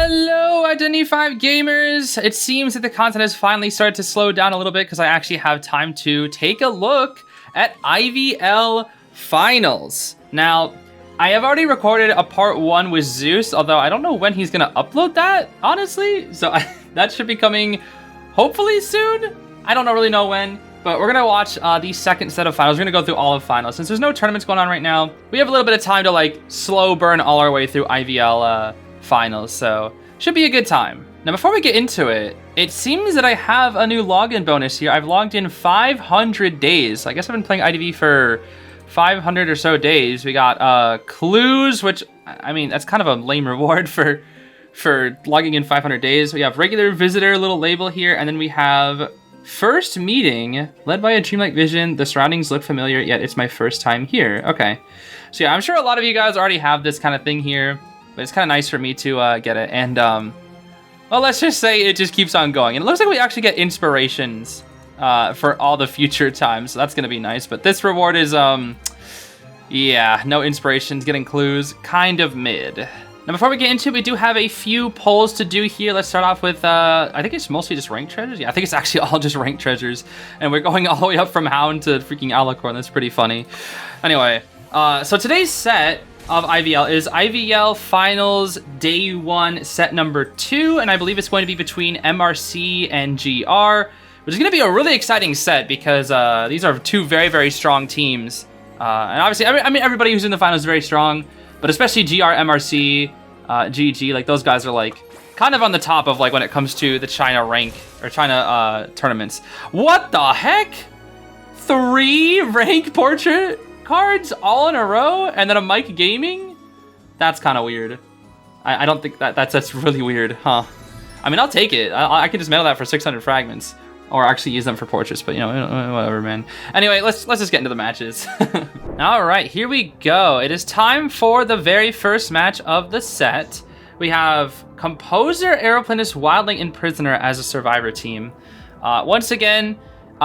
Hello, Identity 5 gamers! It seems that the content has finally started to slow down a little bit because I actually have time to take a look at IVL Finals. Now, I have already recorded a part 1 with Zeez, although I don't know when he's going to upload that, honestly. So that should be coming hopefully soon. I don't really know when, but we're going to watch the second set of finals. We're going to go through all of finals. Since there's no tournaments going on right now, we have a little bit of time to like slow burn all our way through IVL finals, so should be a good time. Now, before we get into it, it seems that I have a new login bonus here. I've logged in 500 days. I guess I've been playing IDV for 500 or so days. We got clues, which, I mean, that's kind of a lame reward for logging in 500 days. We have regular visitor, little label here, and then we have first meeting, led by a dreamlike vision. The surroundings look familiar, yet it's my first time here. Okay. So yeah, I'm sure a lot of you guys already have this kind of thing here, but it's kind of nice for me to get it. And, well, let's just say it just keeps on going. And it looks like we actually get inspirations for all the future times, so that's going to be nice. But this reward is, yeah, no inspirations, getting clues, kind of mid. Now, before we get into it, we do have a few polls to do here. Let's start off with, I think it's mostly just ranked treasures. Yeah, I think it's actually all just ranked treasures. And we're going all the way up from Hound to freaking Alicorn. That's pretty funny. Anyway, so today's set of IVL is IVL Finals Day 1 set number 2, and I believe it's going to be between MRC and GR, which is going to be a really exciting set because these are two very, very strong teams. And obviously, I mean, everybody who's in the finals is very strong, but especially GR, MRC, GG, like those guys are like kind of on the top of like when it comes to the China rank or China tournaments. What the heck? 3 rank portrait cards all in a row, and then a Mike Gaming? That's kind of weird. I don't think that's really weird, huh? I mean, I'll take it. I can just mail that for 600 fragments, or actually use them for portraits. But you know, whatever, man. Anyway, let's just get into the matches. All right, here we go. It is time for the very first match of the set. We have Composer, Aeroplanist, Wildling, and Prisoner as a survivor team. Once again,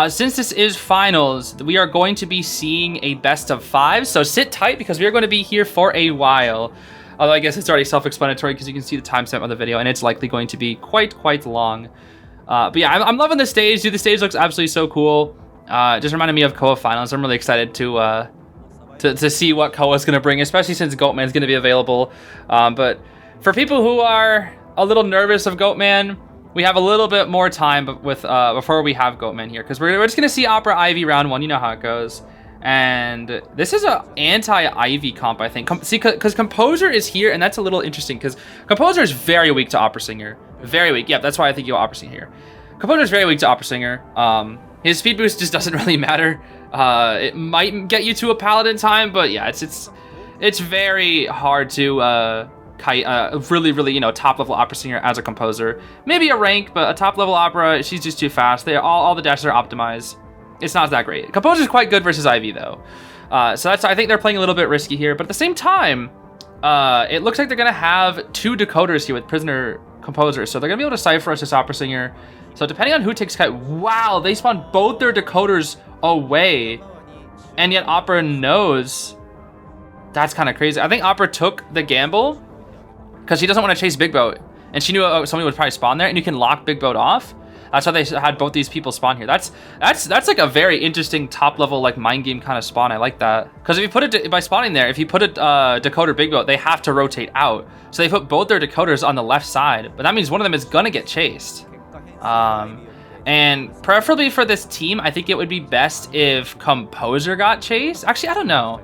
since this is finals, we are going to be seeing a best of 5, so sit tight because we are going to be here for a while. Although I guess it's already self-explanatory because you can see the timestamp of the video, and it's likely going to be quite long. But yeah, I'm loving the stage, dude. The stage looks absolutely so cool. Just reminded me of Koa Finals. I'm really excited to see what Koa is going to bring, especially since Goatman's going to be available. But for people who are a little nervous of Goatman, we have a little bit more time before we have Goatman here, because we're just going to see Opera Ivy round 1. You know how it goes. And this is an anti-Ivy comp, I think. See, because Composer is here, and that's a little interesting, because Composer is very weak to Opera Singer. Very weak. Yeah, that's why I think you'll Opera Singer here. Composer is very weak to Opera Singer. His speed boost just doesn't really matter. It might get you to a Paladin time, but yeah, it's very hard to kite really, you know, top level Opera Singer as a Composer. Maybe a rank, but a top level Opera, she's just too fast. All the dashes are optimized. It's not that great. Composer is quite good versus Ivy though. So I think they're playing a little bit risky here, but at the same time, it looks like they're gonna have 2 decoders here with Prisoner, Composer, so they're gonna be able to cipher us this Opera Singer. So depending on who takes kite, wow, they spawn both their decoders away, and yet Opera knows. That's kind of crazy. I think Opera took the gamble because she doesn't want to chase Big Boat, and she knew somebody would probably spawn there, and you can lock Big Boat off. That's why they had both these people spawn here. That's like a very interesting top level like mind game kind of spawn. I like that, because if you put it by spawning there, if you put a decoder Big Boat, they have to rotate out. So they put both their decoders on the left side, but that means one of them is gonna get chased. And preferably for this team, I think it would be best if Composer got chased. Actually, I don't know.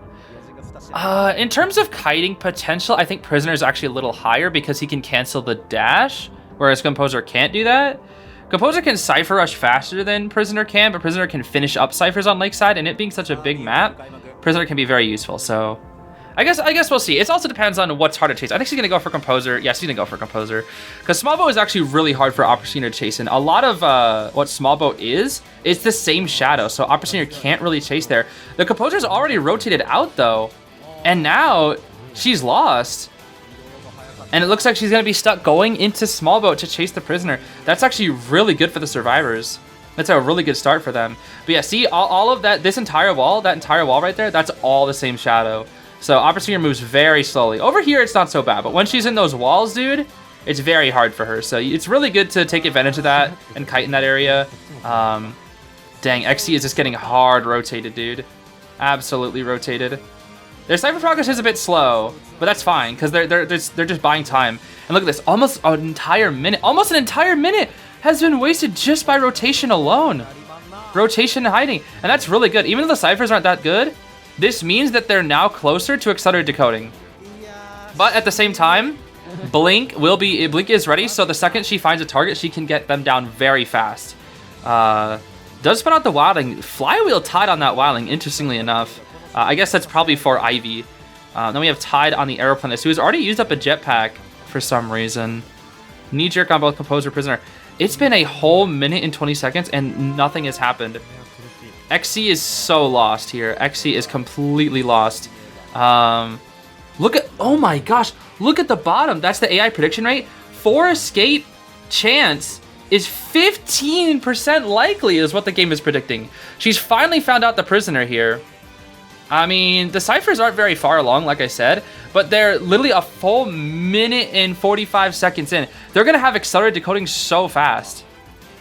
In terms of kiting potential, I think Prisoner is actually a little higher because he can cancel the dash, whereas Composer can't do that. Composer can Cypher Rush faster than Prisoner can, but Prisoner can finish up Cyphers on Lakeside, and it being such a big map, Prisoner can be very useful, so I guess we'll see. It also depends on what's hard to chase. I think she's going to go for Composer. Yeah, she's going to go for Composer, because Small Boat is actually really hard for Opera Singer to chase in. A lot of what Small Boat is the same shadow, so Opera Singer can't really chase there. The Composer's already rotated out, though, and now she's lost. And it looks like she's going to be stuck going into Small Boat to chase the Prisoner. That's actually really good for the survivors. That's a really good start for them. But yeah, see, all of that, that entire wall right there, that's all the same shadow. So Opera Singer moves very slowly. Over here, it's not so bad. But when she's in those walls, dude, it's very hard for her. So it's really good to take advantage of that and kite in that area. Dang, XC is just getting hard rotated, dude. Absolutely rotated. Their Cypher progress is a bit slow, but that's fine because they're just buying time. And look at this, almost an entire minute has been wasted just by rotation alone. Rotation and hiding, and that's really good. Even though the Cyphers aren't that good, this means that they're now closer to accelerated decoding. But at the same time, Blink is ready, so the second she finds a target, she can get them down very fast. Does spin out the Wilding. Flywheel tied on that Wilding, interestingly enough. I guess that's probably for Ivy. Then we have tied on the Aeroplanist, who has already used up a jetpack for some reason. Knee jerk on both Composer Prisoner. It's been a whole minute and 20 seconds and nothing has happened. XC is so lost here. XC is completely lost. Look at, oh my gosh, look at the bottom. That's the AI prediction rate. 4 escape chance is 15% likely is what the game is predicting. She's finally found out the prisoner here. I mean, the Cyphers aren't very far along, like I said, but they're literally a full minute and 45 seconds in. They're going to have accelerated decoding so fast.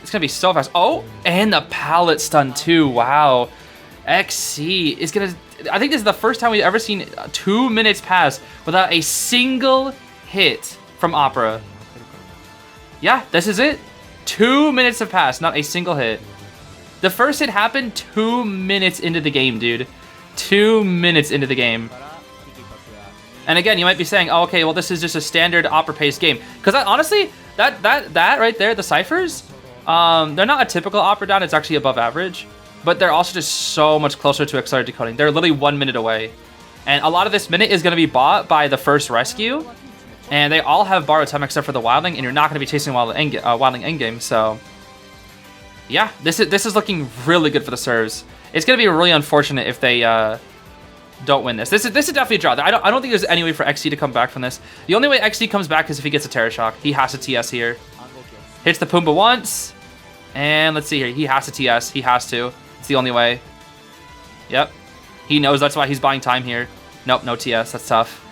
It's going to be so fast. Oh, and the pallet stun too. Wow. XC is going to... I think this is the first time we've ever seen 2 minutes pass without a single hit from Opera. Yeah, this is it. 2 minutes have passed, not a single hit. The first hit happened 2 minutes into the game, dude. 2 minutes into the game. And again, you might be saying, oh, okay, well, this is just a standard opera-paced game. Because honestly, that right there, the Cyphers, they're not a typical opera down. It's actually above average. But they're also just so much closer to accelerated decoding. They're literally 1 minute away. And a lot of this minute is going to be bought by the first rescue. And they all have borrowed time except for the Wildling. And you're not going to be chasing Wildling endgame. So, yeah, this is looking really good for the serves. It's going to be really unfortunate if they don't win this. This is definitely a draw. I don't think there's any way for XC to come back from this. The only way XC comes back is if he gets a Terror Shock. He has to TS here. Hits the Pumbaa once. And let's see here. He has to TS. He has to. It's the only way. Yep. He knows that's why he's buying time here. Nope, no TS. That's tough.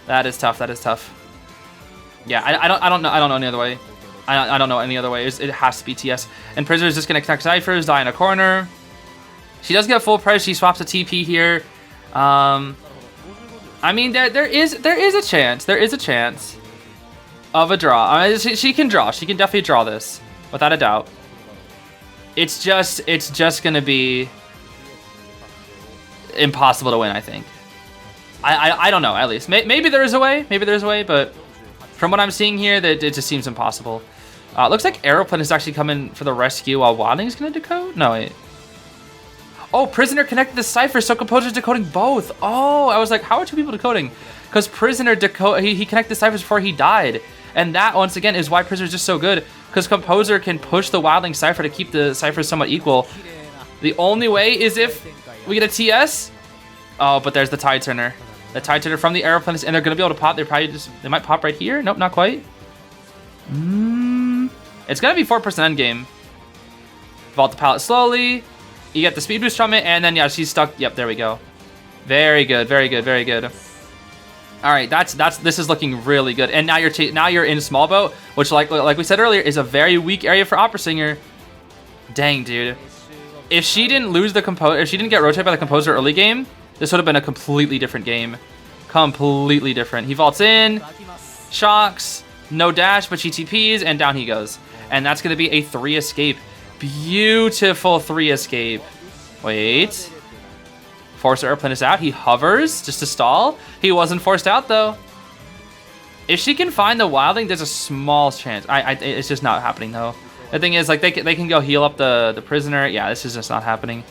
That is tough. That is tough. Yeah, I don't know any other way. I don't know any other way. It has to be TS. And Prisoner's just going to connect Cyphers, die in a corner. She does get full price. She swaps a TP here. I mean, there is a chance. There is a chance of a draw. I mean, she can draw. She can definitely draw this, without a doubt. It's just gonna be impossible to win. I think. I don't know. At least maybe there is a way. Maybe there's a way, but from what I'm seeing here, that it just seems impossible. Looks like Aeroplan is actually coming for the rescue while Wilding is gonna decode. No wait. Oh, Prisoner connected the Cypher, so Composer's decoding both. Oh, I was like, how are 2 people decoding? Because Prisoner he connected the Cyphers before he died. And that, once again, is why Prisoner's just so good. Because Composer can push the Wildling Cypher to keep the Cyphers somewhat equal. The only way is if we get a TS. Oh, but there's the Tide Turner. The Tide Turner from the Aeroplanist, and they're going to be able to pop. They might pop right here. Nope, not quite. It's going to be 4% endgame. Vault the pallet slowly. You get the speed boost from it, and then, yeah, she's stuck. Yep, there we go. Very good, very good, very good. All right, this is looking really good. And now you're in small boat, which, like we said earlier, is a very weak area for Opera Singer. Dang, dude. If she didn't lose the Composer, if she didn't get rotated by the Composer early game, this would have been a completely different game. Completely different. He vaults in, shocks, no dash, but she TPs, and down he goes. And that's going to be a 3 escape. Beautiful 3 escape. Wait. Force Airplane is out. He hovers just to stall. He wasn't forced out, though. If she can find the Wildling, there's a small chance. It's just not happening, though. The thing is, like, they can go heal up the Prisoner. Yeah, this is just not happening.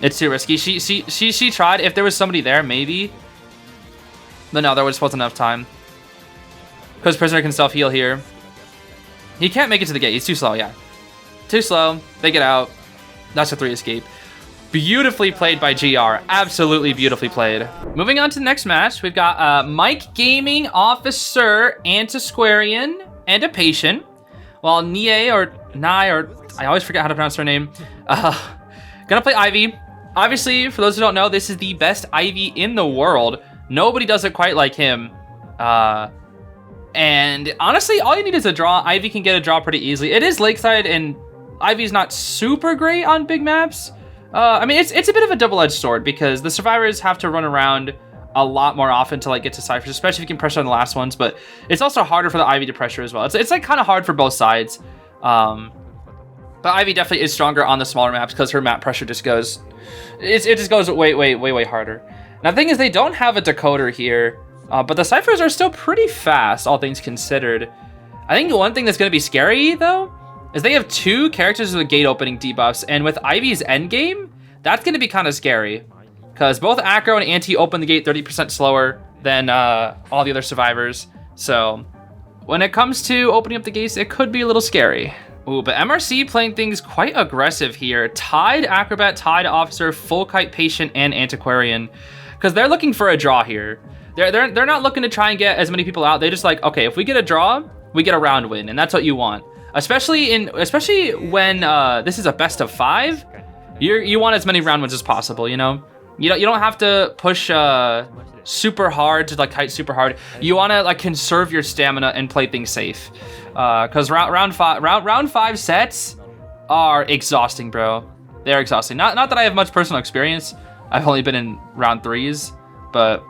It's too risky. She tried. If there was somebody there, maybe. But no, there just wasn't enough time. Because Prisoner can self-heal here. He can't make it to the gate. He's too slow, yeah. Too slow. They get out. That's a 3 escape. Beautifully played by GR. Absolutely beautifully played. Moving on to the next match, we've got Mike Gaming Officer, Antisquarian, and a Patient. While Nye, I always forget how to pronounce her name. Gonna play Ivy. Obviously, for those who don't know, this is the best Ivy in the world. Nobody does it quite like him. And honestly, all you need is a draw. Ivy can get a draw pretty easily. It is Lakeside, and Ivy's not super great on big maps. I mean, it's a bit of a double-edged sword because the survivors have to run around a lot more often to like get to ciphers, especially if you can pressure on the last ones. But it's also harder for the Ivy to pressure as well. It's like kind of hard for both sides. But Ivy definitely is stronger on the smaller maps because her map pressure just goes, it just goes way harder. Now the thing is, they don't have a decoder here, but the ciphers are still pretty fast, all things considered. I think the one thing that's going to be scary though is they have 2 characters with gate opening debuffs, and with Ivy's endgame, that's going to be kind of scary. Because both Acro and Anti open the gate 30% slower than all the other survivors. So when it comes to opening up the gates, it could be a little scary. Ooh, but MRC playing things quite aggressive here. Tied Acrobat, tied Officer, Full Kite Patient, and Antiquarian. Because they're looking for a draw here. They're not looking to try and get as many people out. They just like, okay, if we get a draw, we get a round win, and that's what you want. Especially when this is a best of 5, you want as many round wins as possible, you know? You don't have to push super hard to like kite super hard. You want to like conserve your stamina and play things safe. Because round five sets are exhausting, bro. They're exhausting. Not that I have much personal experience. I've only been in round 3s, but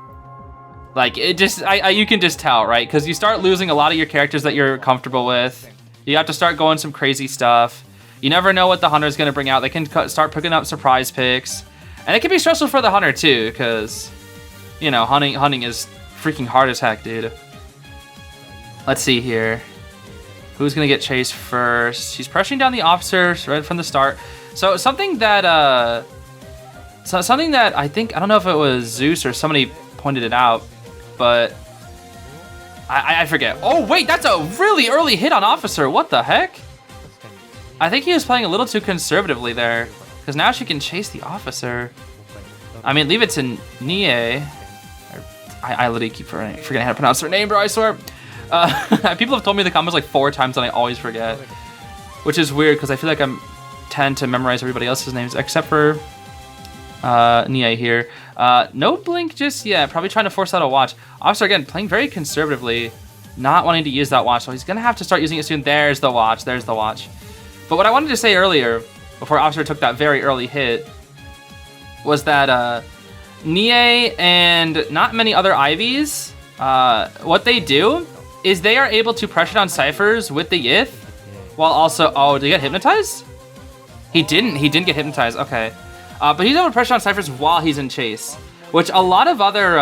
like it just you can just tell, right? Because you start losing a lot of your characters that you're comfortable with. You have to start going some crazy stuff. You never know what the hunter's gonna bring out. They can start picking up surprise picks. And it can be stressful for the hunter too, because, you know, hunting is freaking hard as heck, dude. Let's see here. Who's gonna get chased first? She's pressuring down the officer right from the start. So something that I think, I don't know if it was Zeus or somebody pointed it out, but I forget. Oh wait, that's a really early hit on officer. What the heck? I think he was playing a little too conservatively there. Because now she can chase the officer. I mean, leave it to Nie. I literally keep forgetting how to pronounce her name, bro, I swear. People have told me in the comments like 4 times and I always forget. Which is weird because I feel like I tend to memorize everybody else's names except for Nie here. No blink just yet. Probably trying to force out a watch. Officer, again, playing very conservatively. Not wanting to use that watch. So he's going to have to start using it soon. There's the watch. There's the watch. But what I wanted to say earlier, before Officer took that very early hit, was that Nie and not many other Ivies, what they do is they are able to pressure down ciphers with the Yith, while also, oh, did he get hypnotized? He didn't get hypnotized, okay. But he's able to pressure down ciphers while he's in chase, which a lot of other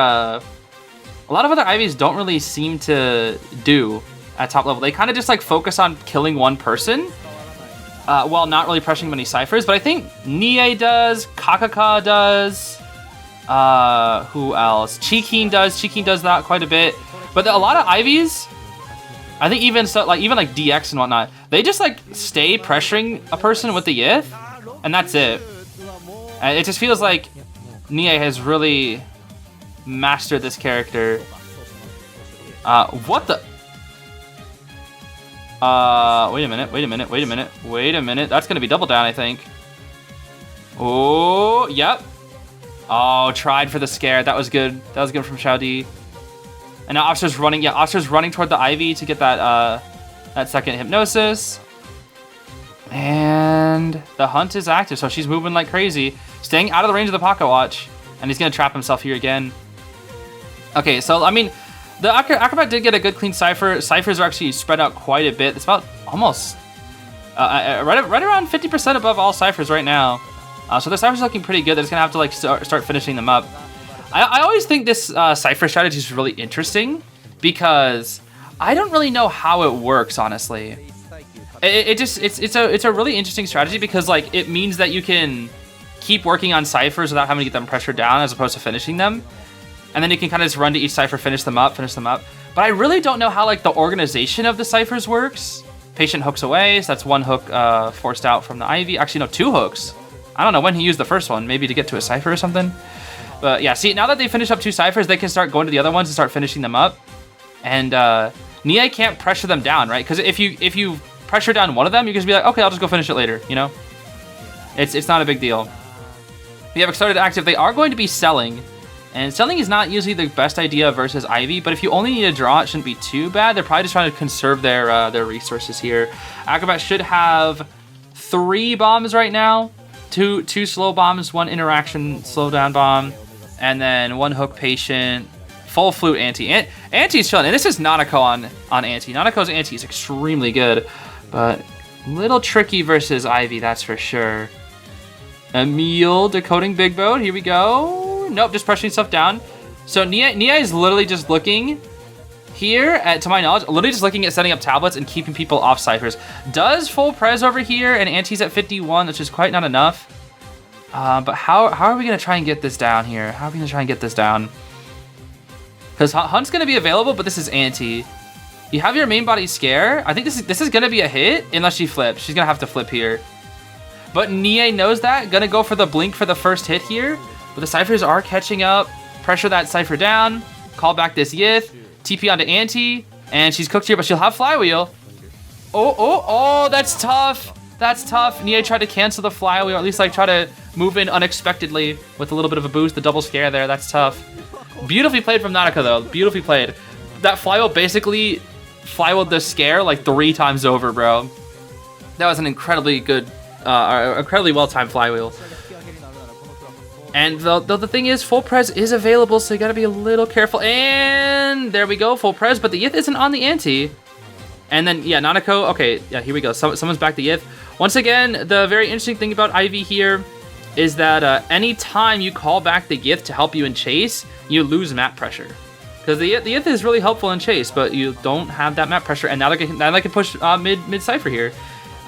Ivies don't really seem to do at top level. They kind of just like focus on killing one person, while not really pressuring many ciphers. But I think Nie does, Kakaka does, who else? Cheeking does that quite a bit. But a lot of Ivies, I think even like DX and whatnot, they just like stay pressuring a person with the Yith, and that's it. And it just feels like Nie has really mastered this character. What the? Wait a minute. That's gonna be double down, I think. Oh, yep. Oh, tried for the scare. That was good. That was good from Xiaodi. And now Officer's running. Yeah, Officer's running toward the Ivy to get that that second hypnosis. And the hunt is active, so she's moving like crazy, staying out of the range of the pocket watch. And he's gonna trap himself here again. Okay, so I mean, the Acrobat did get a good clean cipher. Ciphers are actually spread out quite a bit. It's about almost right around 50% above all ciphers right now. So the ciphers are looking pretty good. They're just gonna have to like start finishing them up. I always think this cipher strategy is really interesting because I don't really know how it works, honestly. It's a really interesting strategy because like it means that you can keep working on ciphers without having to get them pressured down as opposed to finishing them. And then you can kind of just run to each cipher, finish them up. But I really don't know how like the organization of the ciphers works. Patient hooks away, so that's one hook forced out from the Ivy. Actually, no, 2 hooks. I don't know when he used the first one, maybe to get to a cipher or something. But yeah, see, now that they finish up 2 ciphers, they can start going to the other ones and start finishing them up. And Nie can't pressure them down, right? Because if you pressure down one of them, you can just be like, okay, I'll just go finish it later, you know? It's not a big deal. We have Excited Active. They are going to be selling And Stunning is not usually the best idea versus Ivy, but if you only need a draw, it shouldn't be too bad. They're probably just trying to conserve their resources here. Acrobat should have 3 bombs right now. Two slow bombs, 1 interaction slowdown bomb, and then 1 hook patient, full flute anti. Anti's chilling, and this is Nanako on anti. Nanako's anti is extremely good, but a little tricky versus Ivy, that's for sure. Emil decoding Big Boat, here we go. Nope, just pressuring stuff down. So Nia is literally just looking here, to my knowledge, literally just looking at setting up tablets and keeping people off ciphers. Does full pres over here, and Anti's at 51, which is quite not enough. But how are we going to try and get this down here? How are we going to try and get this down? Because Hunt's going to be available, but this is Anti. You have your main body scare. I think this is going to be a hit, unless she flips. She's going to have to flip here. But Nia knows that. Going to go for the blink for the first hit here. But the ciphers are catching up. Pressure that cipher down. Call back this Yith. TP onto Anti. And she's cooked here, but she'll have Flywheel. Oh, that's tough. That's tough. Nia tried to cancel the Flywheel, or at least like try to move in unexpectedly with a little bit of a boost. The double scare there, that's tough. Beautifully played from Nanako though. Beautifully played. That Flywheel basically flywheeled the scare like 3 times over, bro. That was an incredibly good, incredibly well-timed Flywheel. And the thing is, full pres is available, so you gotta be a little careful. And there we go, full pres, but the Yith isn't on the Anti. And then, yeah, Nanako, okay, yeah, here we go. Someone's back the Yith. Once again, the very interesting thing about Ivy here is that any time you call back the Yith to help you in chase, you lose map pressure. Because the Yith is really helpful in chase, but you don't have that map pressure, and now they can push mid cipher here.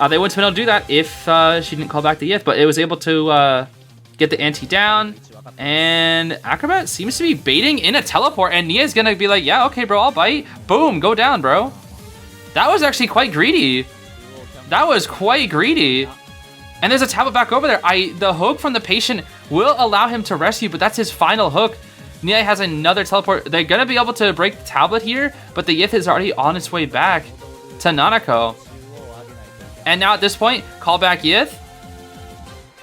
They wouldn't have been able to do that if she didn't call back the Yith, but it was able to get the Anti down, and Acrobat seems to be baiting in a teleport, and Nia's gonna be like, yeah, okay, bro, I'll bite. Boom, go down, bro. That was actually quite greedy. That was quite greedy. And there's a tablet back over there. The hook from the patient will allow him to rescue, but that's his final hook. Nia has another teleport. They're gonna be able to break the tablet here, but the Yith is already on its way back to Nanako. And now at this point, call back Yith.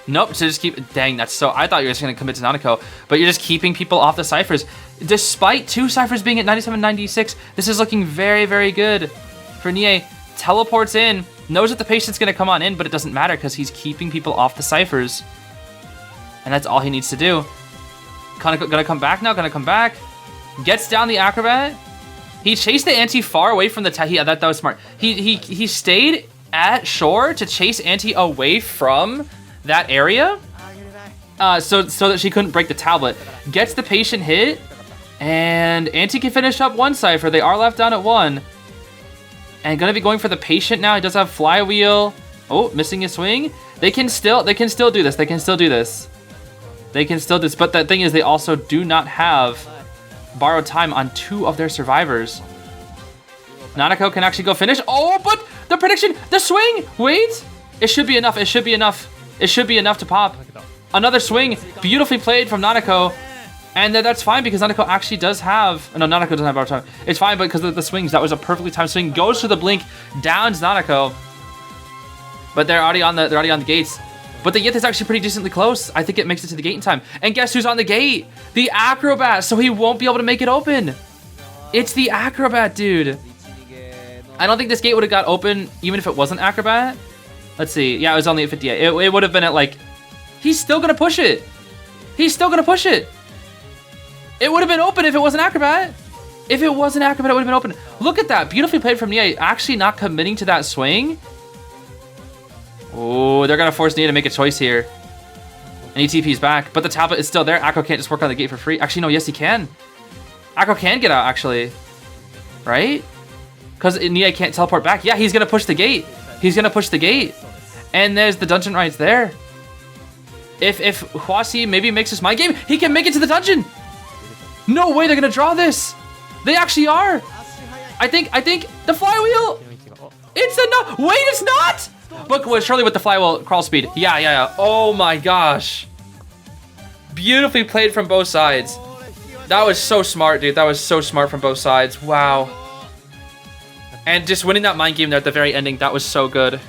Nope, so just keep, dang, that's so, I thought you were just gonna commit to Nanako, but you're just keeping people off the ciphers. Despite 2 ciphers being at 97, 96, this is looking very, very good for Nia. Teleports in, knows that the patient's gonna come on in, but it doesn't matter because he's keeping people off the ciphers. And that's all he needs to do. Gonna come back now, gonna come back. Gets down the Acrobat. He chased the Anti far away from the, yeah, that was smart. He stayed at shore to chase Anti away from that area, so that she couldn't break the tablet. Gets the patient hit, and Anti can finish up 1 cipher. They are left down at 1. And gonna be going for the patient now. He does have Flywheel. Oh, missing his swing. They can still do this. They can still do this. They can still do this. But the thing is, they also do not have borrowed time on 2 of their survivors. Nanako can actually go finish. Oh, but the prediction, the swing. Wait, it should be enough. It should be enough. It should be enough to pop. Another swing, beautifully played from Nanako. And that's fine because Nanako actually does have, no, Nanako doesn't have borrowed time. It's fine because of the swings. That was a perfectly timed swing. Goes to the blink, downs Nanako. But they're already on the gates. But the Yith is actually pretty decently close. I think it makes it to the gate in time. And guess who's on the gate? The Acrobat, so he won't be able to make it open. It's the Acrobat, dude. I don't think this gate would have got open even if it wasn't Acrobat. Let's see. Yeah, it was only at 58. It would have been at like, he's still gonna push it. He's still gonna push it. It would have been open if it wasn't Acrobat. If it wasn't Acrobat, it would have been open. Look at that. Beautifully played from Nia. Actually not committing to that swing. Oh, they're going to force Nia to make a choice here. And ETP's back. But the tablet is still there. Akko can't just work on the gate for free. Actually, no, yes, he can. Akko can get out, actually. Right? Because Nia can't teleport back. Yeah, he's going to push the gate. He's going to push the gate. And there's the dungeon rights there. If Huasi maybe makes this mind game, he can make it to the dungeon. No way they're going to draw this. They actually are. I think the flywheel. It's enough. Wait, it's not. Look, well, surely with the flywheel crawl speed. Yeah. Oh my gosh. Beautifully played from both sides. That was so smart, dude. That was so smart from both sides. Wow. And just winning that mind game there at the very ending, that was so good.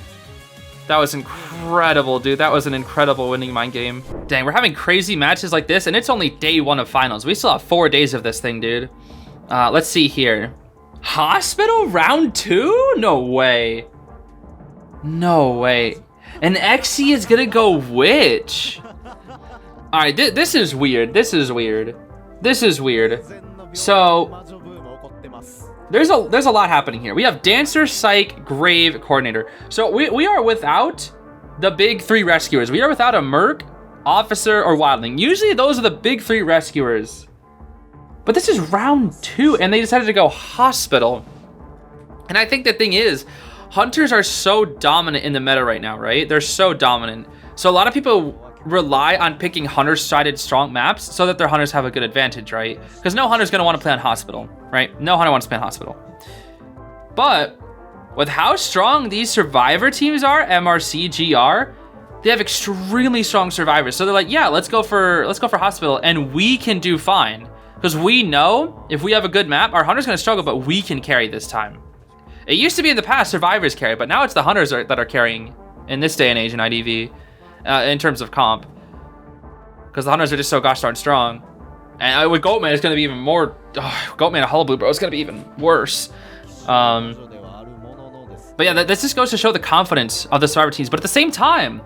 That was incredible, dude. That was an incredible winning mind game. Dang, we're having crazy matches like this, and it's only day 1 of finals. We still have 4 days of this thing, dude. Let's see here. Hospital round 2? No way. No way. And XC is gonna go witch. All right, this is weird. This is weird. This is weird. So there's a lot happening here. We have Dancer, Psych, Grave, Coordinator. So we are without the big 3 rescuers. We are without a Merc, Officer, or Wildling. Usually those are the big 3 rescuers. But this is round 2, and they decided to go Hospital. And I think the thing is, Hunters are so dominant in the meta right now, right? They're so dominant. So a lot of people rely on picking Hunter-sided strong maps so that their Hunters have a good advantage, right? Because no Hunter's gonna want to play on Hospital, right? No Hunter wants to play on Hospital. But with how strong these Survivor teams are, MRC, GR, they have extremely strong Survivors. So they're like, yeah, let's go for Hospital, and we can do fine. Because we know if we have a good map, our Hunter's gonna struggle, but we can carry this time. It used to be in the past, Survivors carry, but now it's the Hunters that are carrying in this day and age in IDV. In terms of comp, because the Hunters are just so gosh darn strong, and with Goatman it's gonna be even more. Goatman and Hullabaloo, bro, it's gonna be even worse. But yeah, this just goes to show the confidence of the Survivor teams. But at the same time,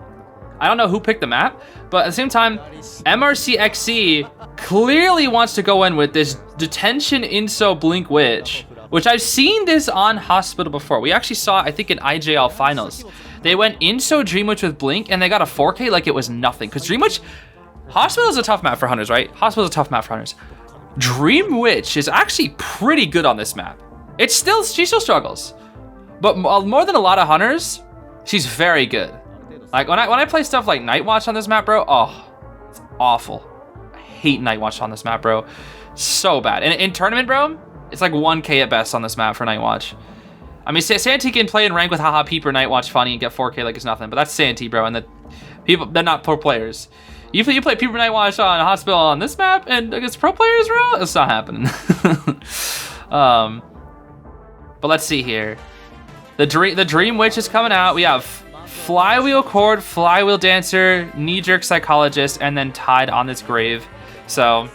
I don't know who picked the map, but at the same time, MRCXC clearly wants to go in with this Detention Inso Blink Witch, which I've seen this on Hospital before. We actually saw, I think, in IJL Finals. They went Inso Dream Witch with Blink, and they got a 4K like it was nothing. Because Dream Witch, Hospital is a tough map for Hunters, right? Hospital is a tough map for Hunters. Dream Witch is actually pretty good on this map. She still struggles. But more than a lot of Hunters, she's very good. Like when I play stuff like Night Watch on this map, bro, oh, it's awful. I hate Night Watch on this map, bro. So bad. And in tournament, bro, it's like 1K at best on this map for Night Watch. I mean, Santee can play in rank with Haha Peeper, Night Watch funny, and get 4K like it's nothing, but that's Santee, bro, and they're not pro players. You play Peeper Night Watch on Hospital on this map, and against pro players, bro, it's not happening. But let's see here. The Dream Witch is coming out. We have Flywheel Cord, Flywheel Dancer, Knee Jerk Psychologist, and then Tied on this Grave. So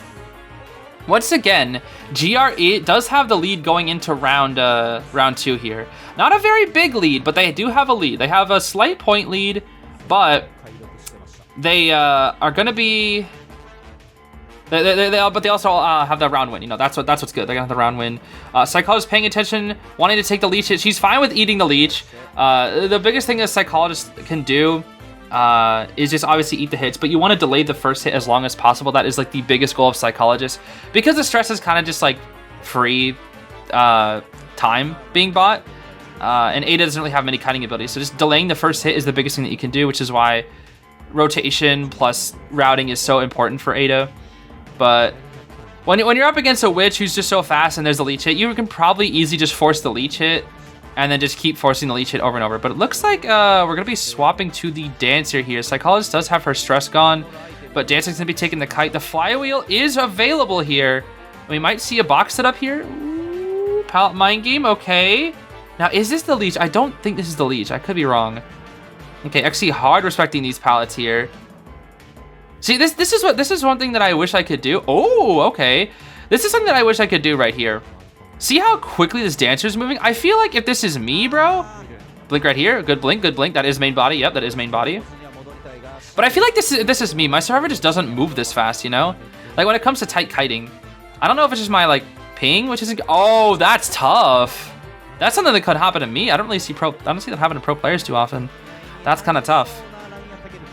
once again, GRE does have the lead going into round 2 here. Not a very big lead, but they do have a lead. They have a slight point lead, but they are going to be. But they also have the round win. You know, that's what's good. They're gonna have the round win. Psychologist paying attention, wanting to take the leech hit. She's fine with eating the leech. The biggest thing a psychologist can do is just obviously eat the hits, but you want to delay the first hit as long as possible. That is like the biggest goal of psychologists, because the stress is kind of just like free time being bought, and Ada doesn't really have many kiting abilities. So just delaying the first hit is the biggest thing that you can do, which is why rotation plus routing is so important for Ada. But when you're up against a witch who's just so fast and there's a leech hit, you can probably easily just force the leech hit and then just keep forcing the leech hit over and over. But it looks like we're going to be swapping to the Dancer here. Psychologist does have her stress gone, but Dancer's going to be taking the kite. The Flywheel is available here. We might see a box set up here. Ooh, pallet mind game, okay. Now, is this the leech? I don't think this is the leech. I could be wrong. Okay, XC hard respecting these pallets here. See, this is one thing that I wish I could do. Oh, okay. This is something that I wish I could do right here. See how quickly this Dancer's moving? I feel like if this is me, bro. Blink right here. Good blink, good blink. That is main body. Yep, that is main body. But I feel like this is me. My Survivor just doesn't move this fast, you know? Like when it comes to tight kiting. I don't know if it's just my like ping, which isn't. Oh, that's tough. That's something that could happen to me. I don't see that happen to pro players too often. That's kind of tough.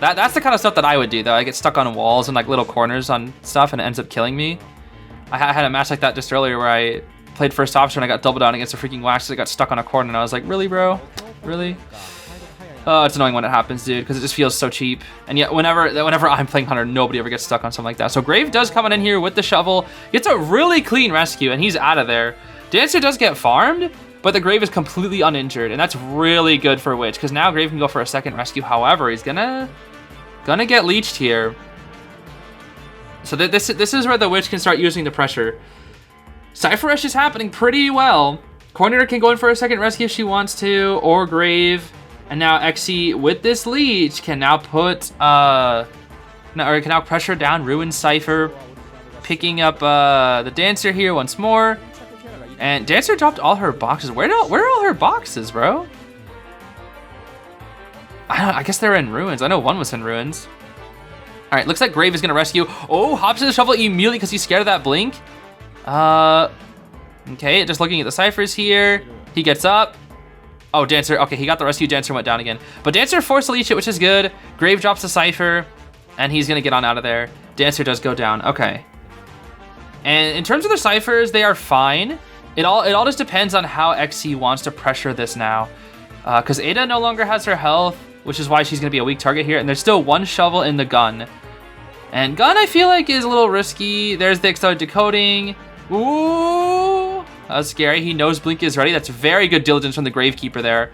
That's the kind of stuff that I would do, though. I get stuck on walls and like little corners on stuff, and it ends up killing me. I had a match like that just earlier where I played first officer and I got double down against a freaking wax, so I got stuck on a corner, and I was like, really, bro? Really? Oh, it's annoying when it happens, dude, because it just feels so cheap. And yet, whenever I'm playing Hunter, nobody ever gets stuck on something like that. So Grave does come in here with the shovel, gets a really clean rescue, and he's out of there. Dancer does get farmed, but the Grave is completely uninjured, and that's really good for Witch, because now Grave can go for a second rescue. However, he's gonna get leeched here. So this is where the Witch can start using the pressure. Cypher Rush is happening pretty well. Coordinator can go in for a second rescue if she wants to, or Grave. And now Xe with this leech can now put can now pressure down Ruin Cypher, picking up the Dancer here once more. And Dancer dropped all her boxes. Where are all her boxes, bro? I guess they're in ruins. I know one was in ruins. All right, looks like Grave is gonna rescue. Oh, hops in the shovel immediately because he's scared of that blink. Okay, just looking at the ciphers here. He gets up. Oh, Dancer. Okay, he got the rescue. Dancer went down again. But Dancer forced to leech it, which is good. Grave drops the cipher, and he's gonna get on out of there. Dancer does go down. Okay. And in terms of the ciphers, they are fine. It all just depends on how Xe wants to pressure this now. Because Ada no longer has her health, which is why she's going to be a weak target here. And there's still one shovel in the gun. And gun, I feel like, is a little risky. There's the accelerated decoding. Ooh, that's scary. He knows Blink is ready. That's very good diligence from the Gamekeeper there.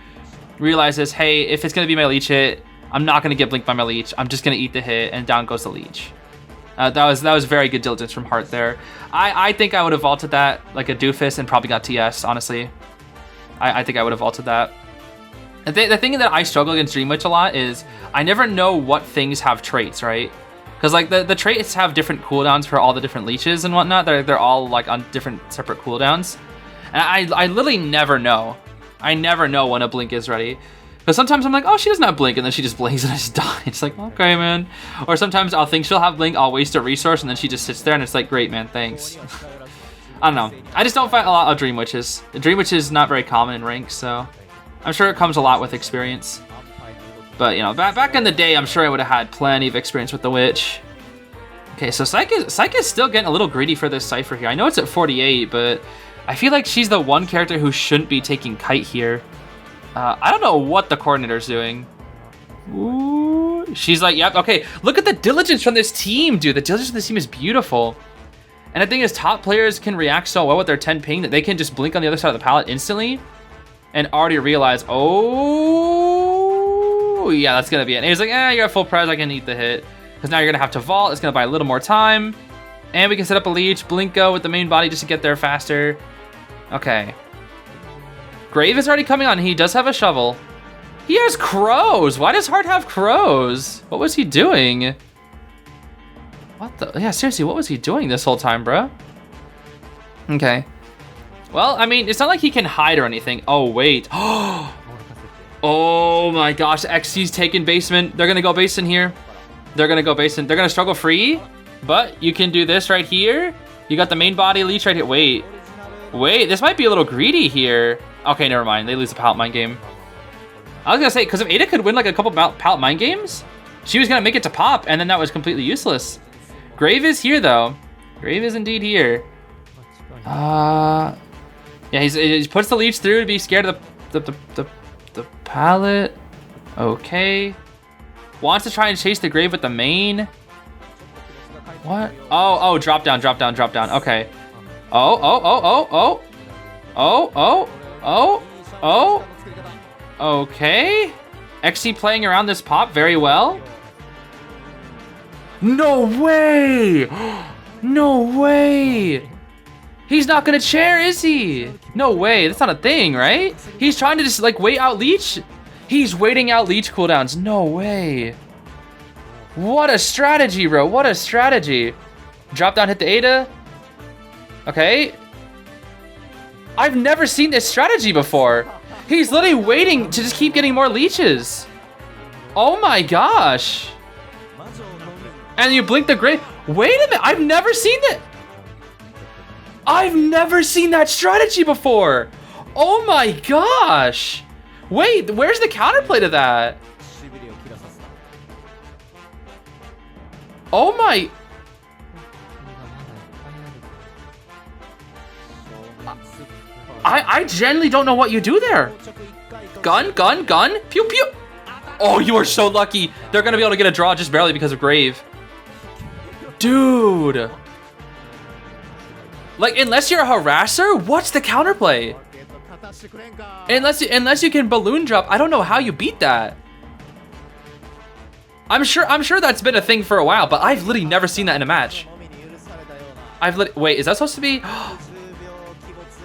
Realizes, hey, if it's going to be my leech hit, I'm not going to get blinked by my leech. I'm just going to eat the hit, and down goes the leech. That was very good diligence from Hart there. I think I would have vaulted that like a doofus and probably got TS, honestly. I think I would have vaulted that. The thing that I struggle against Dream Witch a lot is I never know what things have traits, right? Because like the traits have different cooldowns for all the different leeches and whatnot. They're all like on different separate cooldowns. And I literally never know. I never know when a blink is ready. Because sometimes I'm like, oh, she doesn't have blink, and then she just blinks and I just die. It's like, okay, man. Or sometimes I'll think she'll have blink, I'll waste a resource, and then she just sits there and it's like, great, man, thanks. I don't know. I just don't fight a lot of Dream Witches. Dream Witch is not very common in rank, so I'm sure it comes a lot with experience. But, you know, back in the day, I'm sure I would have had plenty of experience with the Witch. Okay, so Psyche is still getting a little greedy for this Cypher here. I know it's at 48, but I feel like she's the one character who shouldn't be taking Kite here. I don't know what the coordinator's doing. Ooh, she's like, yep, okay. Look at the diligence from this team, dude. The diligence from this team is beautiful. And the thing is, top players can react so well with their 10 ping that they can just blink on the other side of the palette instantly and already realize, oh, yeah, that's gonna be it. And he's like, you're at full price, I can eat the hit. Because now you're gonna have to vault, it's gonna buy a little more time. And we can set up a leech, Blinko with the main body just to get there faster. Okay. Grave is already coming on. He does have a shovel. He has crows. Why does Hart have crows? What was he doing? What the? Yeah, seriously, what was he doing this whole time, bro? Okay. Well, I mean, it's not like he can hide or anything. Oh, wait. Oh my gosh, Xe's taking basement. They're gonna go basement here. They're gonna go basement. They're gonna struggle free, but you can do this right here. You got the main body leech right here. Wait, this might be a little greedy here. Okay, never mind. They lose the pallet mine game. I was gonna say, because if Ada could win like a couple pallet mine games, she was gonna make it to pop, and then that was completely useless. Grave is here though. Grave is indeed here. Yeah, he puts the leech through to be scared of the pallet. Okay. Wants to try and chase the Grave with the main. What? Oh, drop down. Okay. Oh. Okay. Xe playing around this pop very well. No way! No way! He's not gonna chair, is he? No way, that's not a thing, right? He's trying to just like wait out leech. He's waiting out leech cooldowns. No way. What a strategy, bro. What a strategy. Drop down, hit the Ada. Okay. I've never seen this strategy before. He's literally waiting to just keep getting more leeches. Oh my gosh. And you blink the Grave. Wait a minute, I've never seen that. I've never seen that strategy before. Oh my gosh. Wait, where's the counterplay to that? Oh my. I genuinely don't know what you do there. Gun, pew, pew. Oh, you are so lucky. They're gonna be able to get a draw just barely because of Grave. Dude. Like, unless you're a harasser, what's the counterplay? Unless you can balloon drop, I don't know how you beat that. I'm sure that's been a thing for a while, but I've literally never seen that in a match. Wait, is that supposed to be?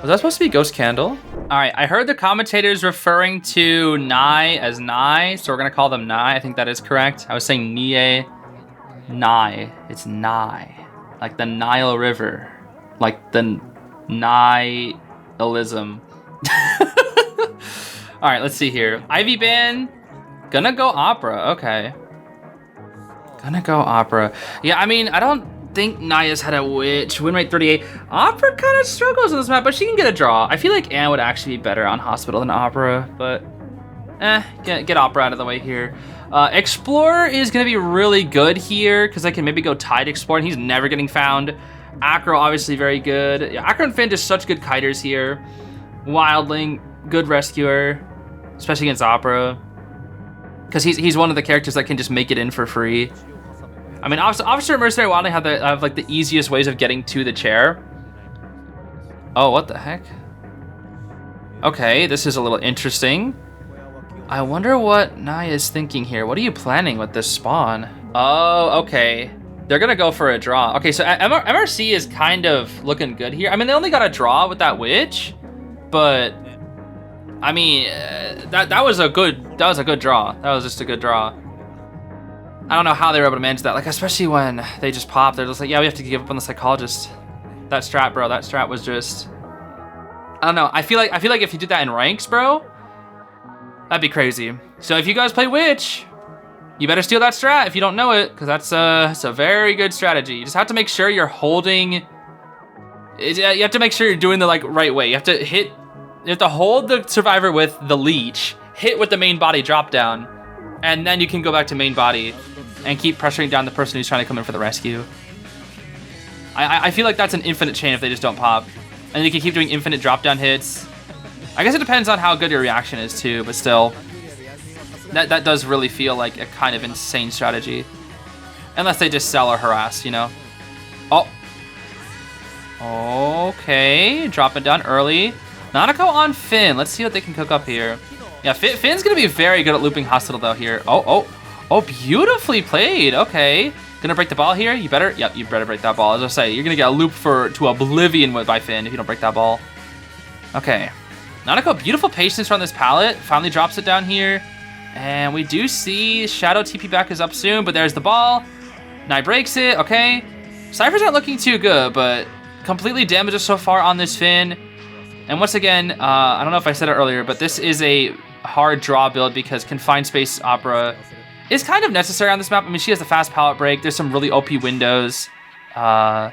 Was that supposed to be Ghost Candle? All right, I heard the commentators referring to Nai as Nai, so we're gonna call them Nai. I think that is correct. I was saying Nie, Nai. It's Nai, like the Nile River, like the Nihilism. All right, let's see here. Ivy Ban, gonna go Opera. Okay, gonna go Opera. Yeah, I mean, I don't think Naya's had a witch. Win rate 38. Opera kind of struggles on this map, but she can get a draw. I feel like Anne would actually be better on Hospital than Opera, but get Opera out of the way here. Explorer is gonna be really good here because I can maybe go Tide Explorer, and he's never getting found. Acro obviously very good. Yeah, Acro and Finn just such good kiters here. Wildling, good rescuer, especially against Opera, because he's one of the characters that can just make it in for free. I mean, Officer and Mercenary Wildling have like the easiest ways of getting to the chair. Oh, what the heck? Okay, this is a little interesting. I wonder what Naya is thinking here. What are you planning with this spawn? Oh, okay. They're gonna go for a draw. Okay, so MRC is kind of looking good here. I mean, they only got a draw with that witch, but I mean, that was a good draw. That was just a good draw. I don't know how they were able to manage that. Like, especially when they just pop, they're just like, yeah, we have to give up on the psychologist. That strat, bro. That strat was just, I don't know. I feel like if you did that in ranks, bro, that'd be crazy. So if you guys play witch, you better steal that strat if you don't know it, because that's a very good strategy. You just have to make sure you're holding. You have to make sure you're doing the right way. You have to hold the survivor with the leech, hit with the main body drop down, and then you can go back to main body and keep pressuring down the person who's trying to come in for the rescue. I feel like that's an infinite chain if they just don't pop. And you can keep doing infinite drop down hits. I guess it depends on how good your reaction is too, but still. That does really feel like a kind of insane strategy. Unless they just sell or harass, you know? Oh. Okay, dropping down early. Nanako on Finn. Let's see what they can cook up here. Yeah, Finn's gonna be very good at looping Hospital though here. Oh, beautifully played. Okay, gonna break the ball here. You better break that ball. As I say, you're gonna get a loop to oblivion by Finn if you don't break that ball. Okay, Nanako, beautiful patience on this pallet. Finally drops it down here, and we do see Shadow TP back is up soon. But there's the ball. Nai breaks it. Okay, Cyphers aren't looking too good, but completely damages so far on this Finn. And once again, I don't know if I said it earlier, but this is a hard draw build because Confined Space Opera is kind of necessary on this map. I mean, she has the fast pallet break. There's some really OP windows. Okay,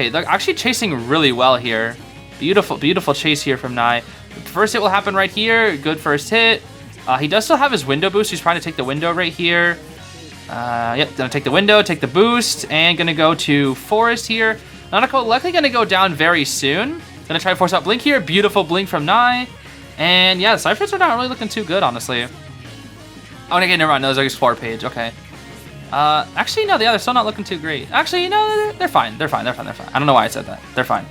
they're actually chasing really well here. Beautiful, beautiful chase here from Nai. First hit will happen right here. Good first hit. He does still have his window boost. He's trying to take the window right here. Yep, gonna take the window, take the boost, and gonna go to Forest here. Nanako likely gonna go down very soon. Gonna try to force out Blink here. Beautiful Blink from Nai. And yeah, the Cyphers are not really looking too good, honestly. Oh, okay, never mind. No, there's an Explorer page. Okay. Actually, no, they're still not looking too great. Actually, no, they're fine. They're fine. I don't know why I said that. They're fine.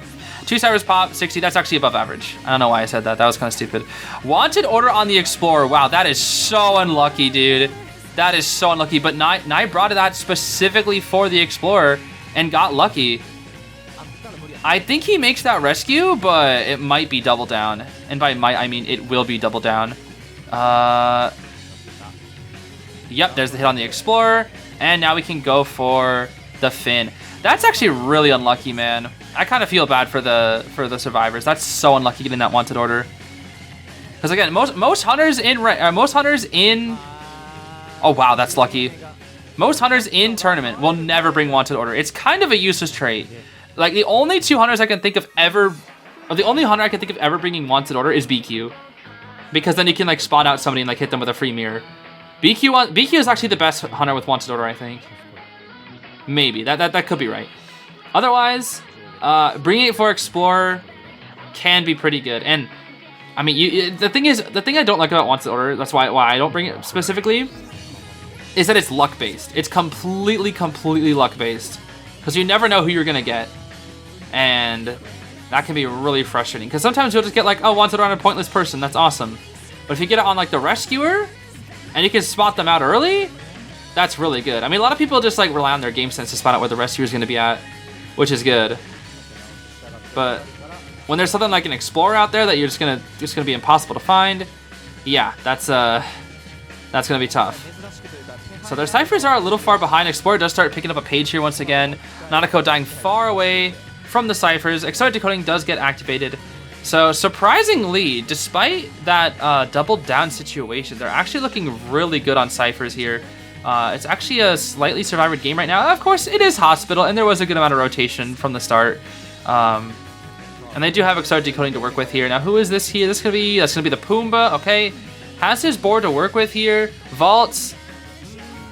2 Cyphers pop, 60. That's actually above average. I don't know why I said that. That was kind of stupid. Wanted order on the Explorer. Wow, that is so unlucky, dude. That is so unlucky. But Nai brought that specifically for the Explorer and got lucky. I think he makes that rescue, but it might be double down. And by might, I mean it will be double down. Yep, there's the hit on the Explorer. And now we can go for the Finn. That's actually really unlucky, man. I kind of feel bad for the survivors. That's so unlucky getting that wanted order. Because again, most hunters in oh wow, that's lucky. Most hunters in tournament will never bring wanted order. It's kind of a useless trait. Like the only two hunters I can think of ever, or the only hunter I can think of ever bringing wanted order is BQ, because then you can like spawn out somebody and like hit them with a free mirror. BQ is actually the best hunter with wanted order, I think. Maybe that could be right. Otherwise, bringing it for Explorer can be pretty good. And I mean, the thing I don't like about wanted order, that's why I don't bring it specifically, is that it's luck based. It's completely luck based, because you never know who you're gonna get, and that can be really frustrating. Because sometimes you'll just get like, oh, wanted on a pointless person. That's awesome. But if you get it on like the rescuer, and you can spot them out early, that's really good. I mean, a lot of people just like rely on their game sense to spot out where the rescuer is gonna be at, which is good. But when there's something like an Explorer out there that you're just gonna be impossible to find, yeah, that's gonna be tough. So their ciphers are a little far behind. Explorer does start picking up a page here once again. Nanako dying far away from the ciphers. Accelerated decoding does get activated. So surprisingly, despite that double down situation, they're actually looking really good on ciphers here. It's actually a slightly survivor game right now. Of course, it is Hospital, and there was a good amount of rotation from the start. And they do have accelerated decoding to work with here. Now, who is this here? That's gonna be the Pumbaa. Okay, has his board to work with here. Vaults,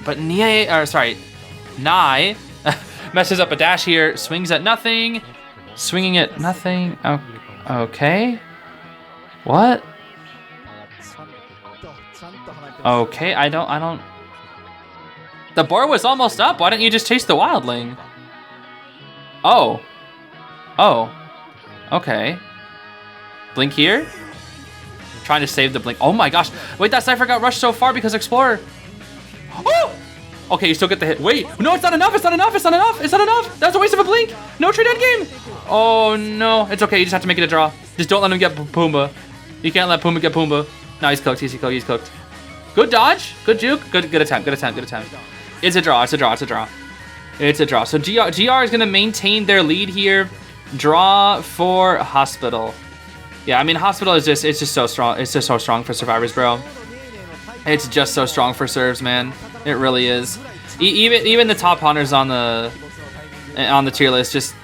but Nai messes up a dash here. Swings at nothing. Swinging at nothing. Oh, okay. What? Okay, I don't. The board was almost up. Why don't you just chase the wildling? Oh. Okay. Blink here. Trying to save the blink. Oh my gosh. Wait, that Cypher got rushed so far because Explorer. Oh! Okay, you still get the hit. Wait, no, it's not enough. It's not enough. That's a waste of a blink. No trade end game. Oh no. It's okay. You just have to make it a draw. Just don't let him get Pumbaa. You can't let Pumbaa get Pumbaa. No, he's cooked. He's cooked. Good dodge. Good juke. Good attempt. It's a draw. So GR is going to maintain their lead here. Draw for Hospital. Yeah, I mean, Hospital is it's just so strong. It's just so strong for survivors, bro. It's just so strong for serves, man. It really is. Even the top hunters on the tier list, just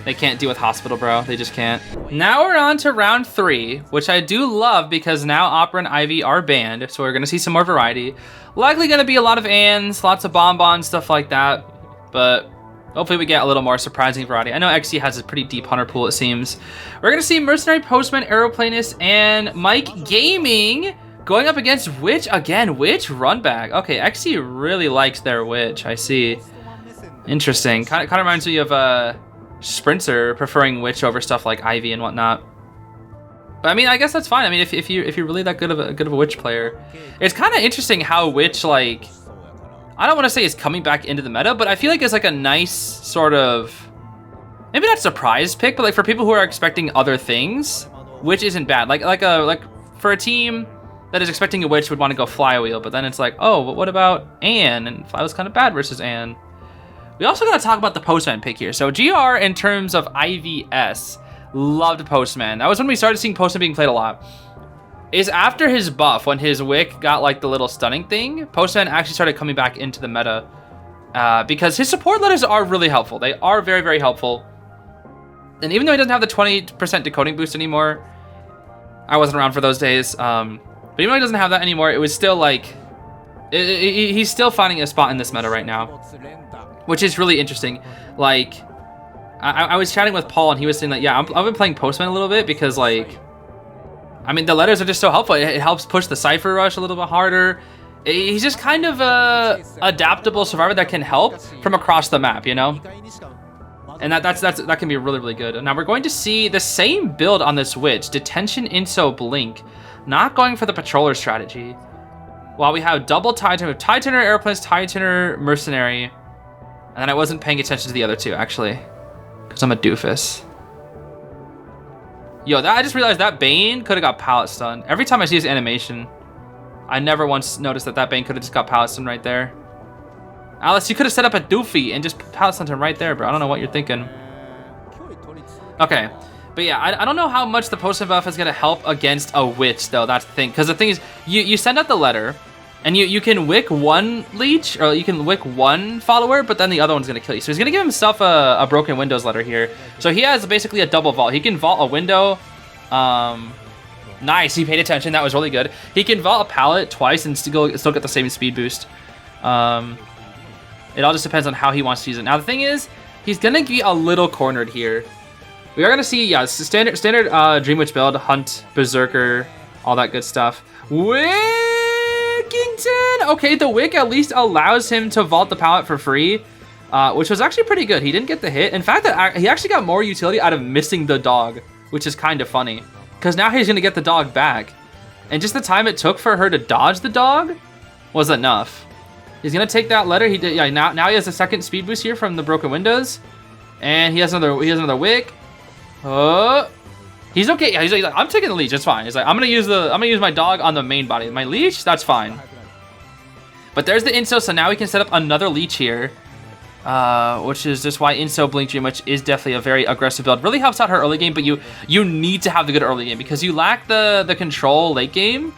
they can't deal with Hospital, bro. They just can't. Now we're on to round 3, which I do love because now Opera and Ivy are banned, so we're gonna see some more variety. Likely gonna be a lot of Ans, lots of bonbons, stuff like that, but hopefully we get a little more surprising variety. I know XC has a pretty deep hunter pool, it seems. We're gonna see Mercenary, Postman, Aeroplanist, and Mike Gaming going up against Witch again. Witch run back. Okay, XC really likes their Witch. I see. Interesting. Kind of reminds me of Sprinter preferring Witch over stuff like Ivy and whatnot. But I mean, I guess that's fine. I mean, if you're really that good of a Witch player, it's kind of interesting how Witch, like, I don't want to say is coming back into the meta, but I feel like it's like a nice sort of, maybe not surprise pick, but like for people who are expecting other things, Witch isn't bad. Like for a team that is expecting a Witch would want to go Flywheel, but then it's like, oh, but what about Anne? And Fly was kind of bad versus Anne. We also got to talk about the Postman pick here. So GR, in terms of IVS, loved Postman. That was when we started seeing Postman being played a lot. Is after his buff, when his Wick got like the little stunning thing, Postman actually started coming back into the meta because his support letters are really helpful. They are very, very helpful. And even though he doesn't have the 20% decoding boost anymore, I wasn't around for those days. But even though he doesn't have that anymore, it was still like, he's still finding a spot in this meta right now, which is really interesting. Like, I was chatting with Paul and he was saying that, yeah, I've been playing Postman a little bit because, like, I mean, the letters are just so helpful. It helps push the Cypher Rush a little bit harder. He's just kind of a adaptable survivor that can help from across the map, you know? And that can be really, really good. Now we're going to see the same build on this Witch. Detention, Inso, Blink. Not going for the Patroller strategy. While we have double Titan, Titaner, Airplanes, Titaner, Mercenary. And then I wasn't paying attention to the other two, actually. Because I'm a doofus. Yo, I just realized that Bane could have got pallet stun. Every time I see his animation, I never once noticed that Bane could have just got pallet stun right there. Alice, you could have set up a doofy and just pallet stunned him right there, bro. I don't know what you're thinking. Okay, but yeah, I don't know how much the Postman buff is gonna help against a Witch, though. That's the thing, because the thing is, you send out the letter, and you can wick one leech, or you can wick one follower, but then the other one's gonna kill you. So he's gonna give himself a broken windows letter here. So he has basically a double vault. He can vault a window. Nice, he paid attention. That was really good. He can vault a pallet twice and still get the same speed boost. It all just depends on how he wants to use it. Now the thing is, he's gonna be a little cornered here. We are gonna see, yeah, standard Dream Witch build, Hunt, Berserker, all that good stuff. Okay, the Wick at least allows him to vault the pallet for free, which was actually pretty good. He didn't get the hit. In fact, he actually got more utility out of missing the dog, which is kind of funny, because now he's gonna get the dog back. And just the time it took for her to dodge the dog was enough. He's gonna take that letter. He did, yeah. Now he has a second speed boost here from the broken windows, and he has another Wick. Oh, He's okay. Yeah, he's like, I'm taking the leech. It's fine. He's like, I'm gonna use my dog on the main body. My leech, that's fine. But there's the Inso, so now we can set up another leech here, which is just why Inso Blink Dream, which is definitely a very aggressive build. Really helps out her early game, but you need to have the good early game because you lack the control late game.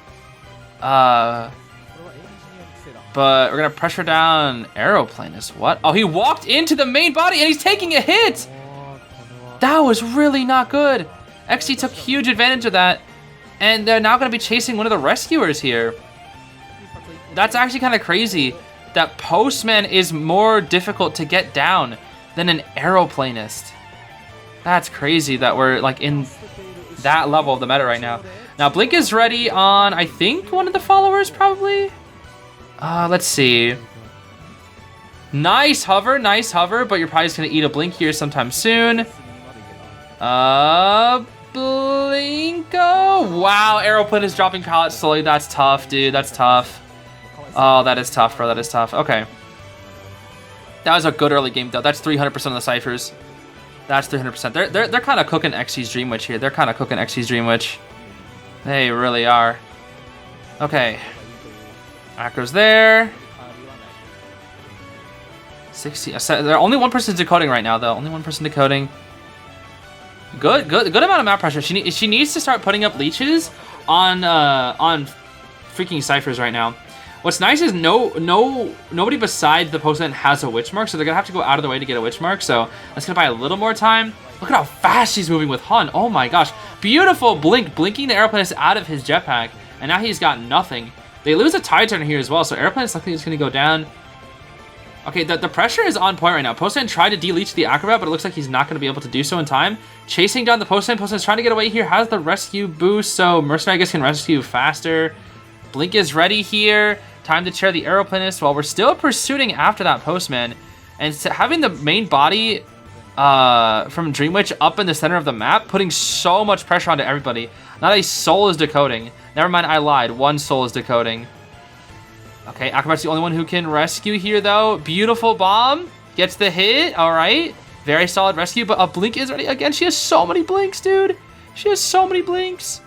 But we're gonna pressure down Aeroplane is what? Oh, he walked into the main body and he's taking a hit. That was really not good. XC took huge advantage of that, and they're now gonna be chasing one of the rescuers here. That's actually kind of crazy that Postman is more difficult to get down than an Aeroplanist. That's crazy that we're like in that level of the meta right now. Now Blink is ready on, I think, one of the followers probably. Let's see. Nice hover, but you're probably just gonna eat a Blink here sometime soon. Blinko. Wow, Aeroplane is dropping pallets slowly. That's tough, dude. That's tough. Oh, that is tough, bro. That is tough. Okay. That was a good early game, though. That's 300% of the ciphers. That's 300%. They're kind of cooking XC's Dream Witch here. They're kind of cooking XC's Dream Witch. They really are. Okay. Acro's there. 60. They're only one person decoding right now, though. Only one person decoding. Good amount of map pressure. She needs to start putting up leeches on freaking ciphers right now. What's nice is nobody besides the postman has a witch mark, so they're gonna have to go out of the way to get a witch mark. So that's gonna buy a little more time. Look at how fast she's moving with Hun. Oh my gosh, beautiful blink, blinking the Aeroplanist out of his jetpack, and now he's got nothing. They lose a tide turner here as well, so Aeroplanist likely is gonna go down. Okay, the pressure is on point right now. Postman tried to de-leech the Acrobat, but it looks like he's not going to be able to do so in time. Chasing down the Postman. Postman's trying to get away here. Has the rescue boost, so Mercenary, I guess, can rescue faster. Blink is ready here. Time to chair the Aeroplanist while we're still pursuing after that Postman. And having the main body from Dream Witch up in the center of the map, putting so much pressure onto everybody. Not a soul is decoding. Never mind, I lied. One soul is decoding. Okay, Acrobat's the only one who can rescue here, though. Beautiful bomb. Gets the hit. All right. Very solid rescue, but a blink is ready. Again, she has so many blinks, dude. She has so many blinks.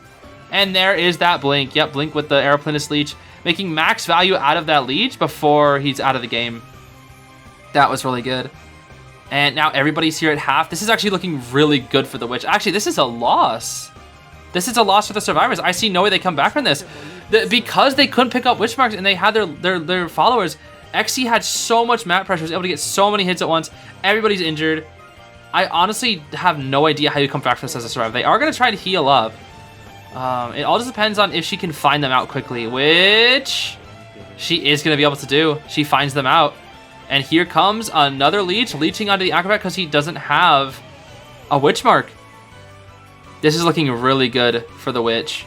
And there is that blink. Yep, blink with the Aeroplanist leech. Making max value out of that leech before he's out of the game. That was really good. And now everybody's here at half. This is actually looking really good for the Witch. Actually, this is a loss. This is a loss for the survivors. I see no way they come back from this. Because they couldn't pick up witch marks and they had their followers, XC had so much map pressure, was able to get so many hits at once. Everybody's injured. I honestly have no idea how you come back from this as a survivor. They are going to try to heal up. It all just depends on if she can find them out quickly, which she is going to be able to do. She finds them out. And here comes another leech, leeching onto the Acrobat because he doesn't have a witch mark. This is looking really good for the Witch.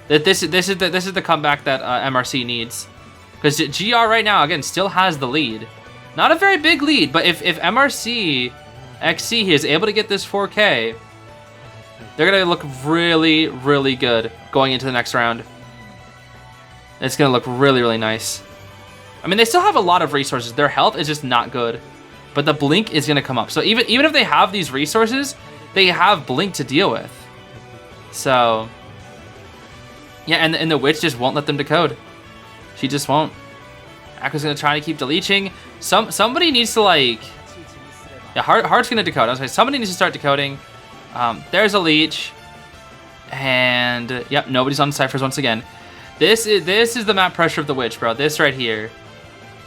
This is the comeback that MRC needs, because GR right now again still has the lead, not a very big lead, but if MRC XC is able to get this 4K, they're gonna look really good going into the next round. It's gonna look really nice. I mean, they still have a lot of resources. Their health is just not good, but the blink is gonna come up. So even if they have these resources, they have blink to deal with. So. Yeah, and the Witch just won't let them decode. She just won't. Aqua's gonna try to keep deleting. Somebody needs to like. Yeah, Heart's gonna decode. I was like, somebody needs to start decoding. There's a leech, and yep, nobody's on ciphers once again. This is the map pressure of the Witch, bro. This right here,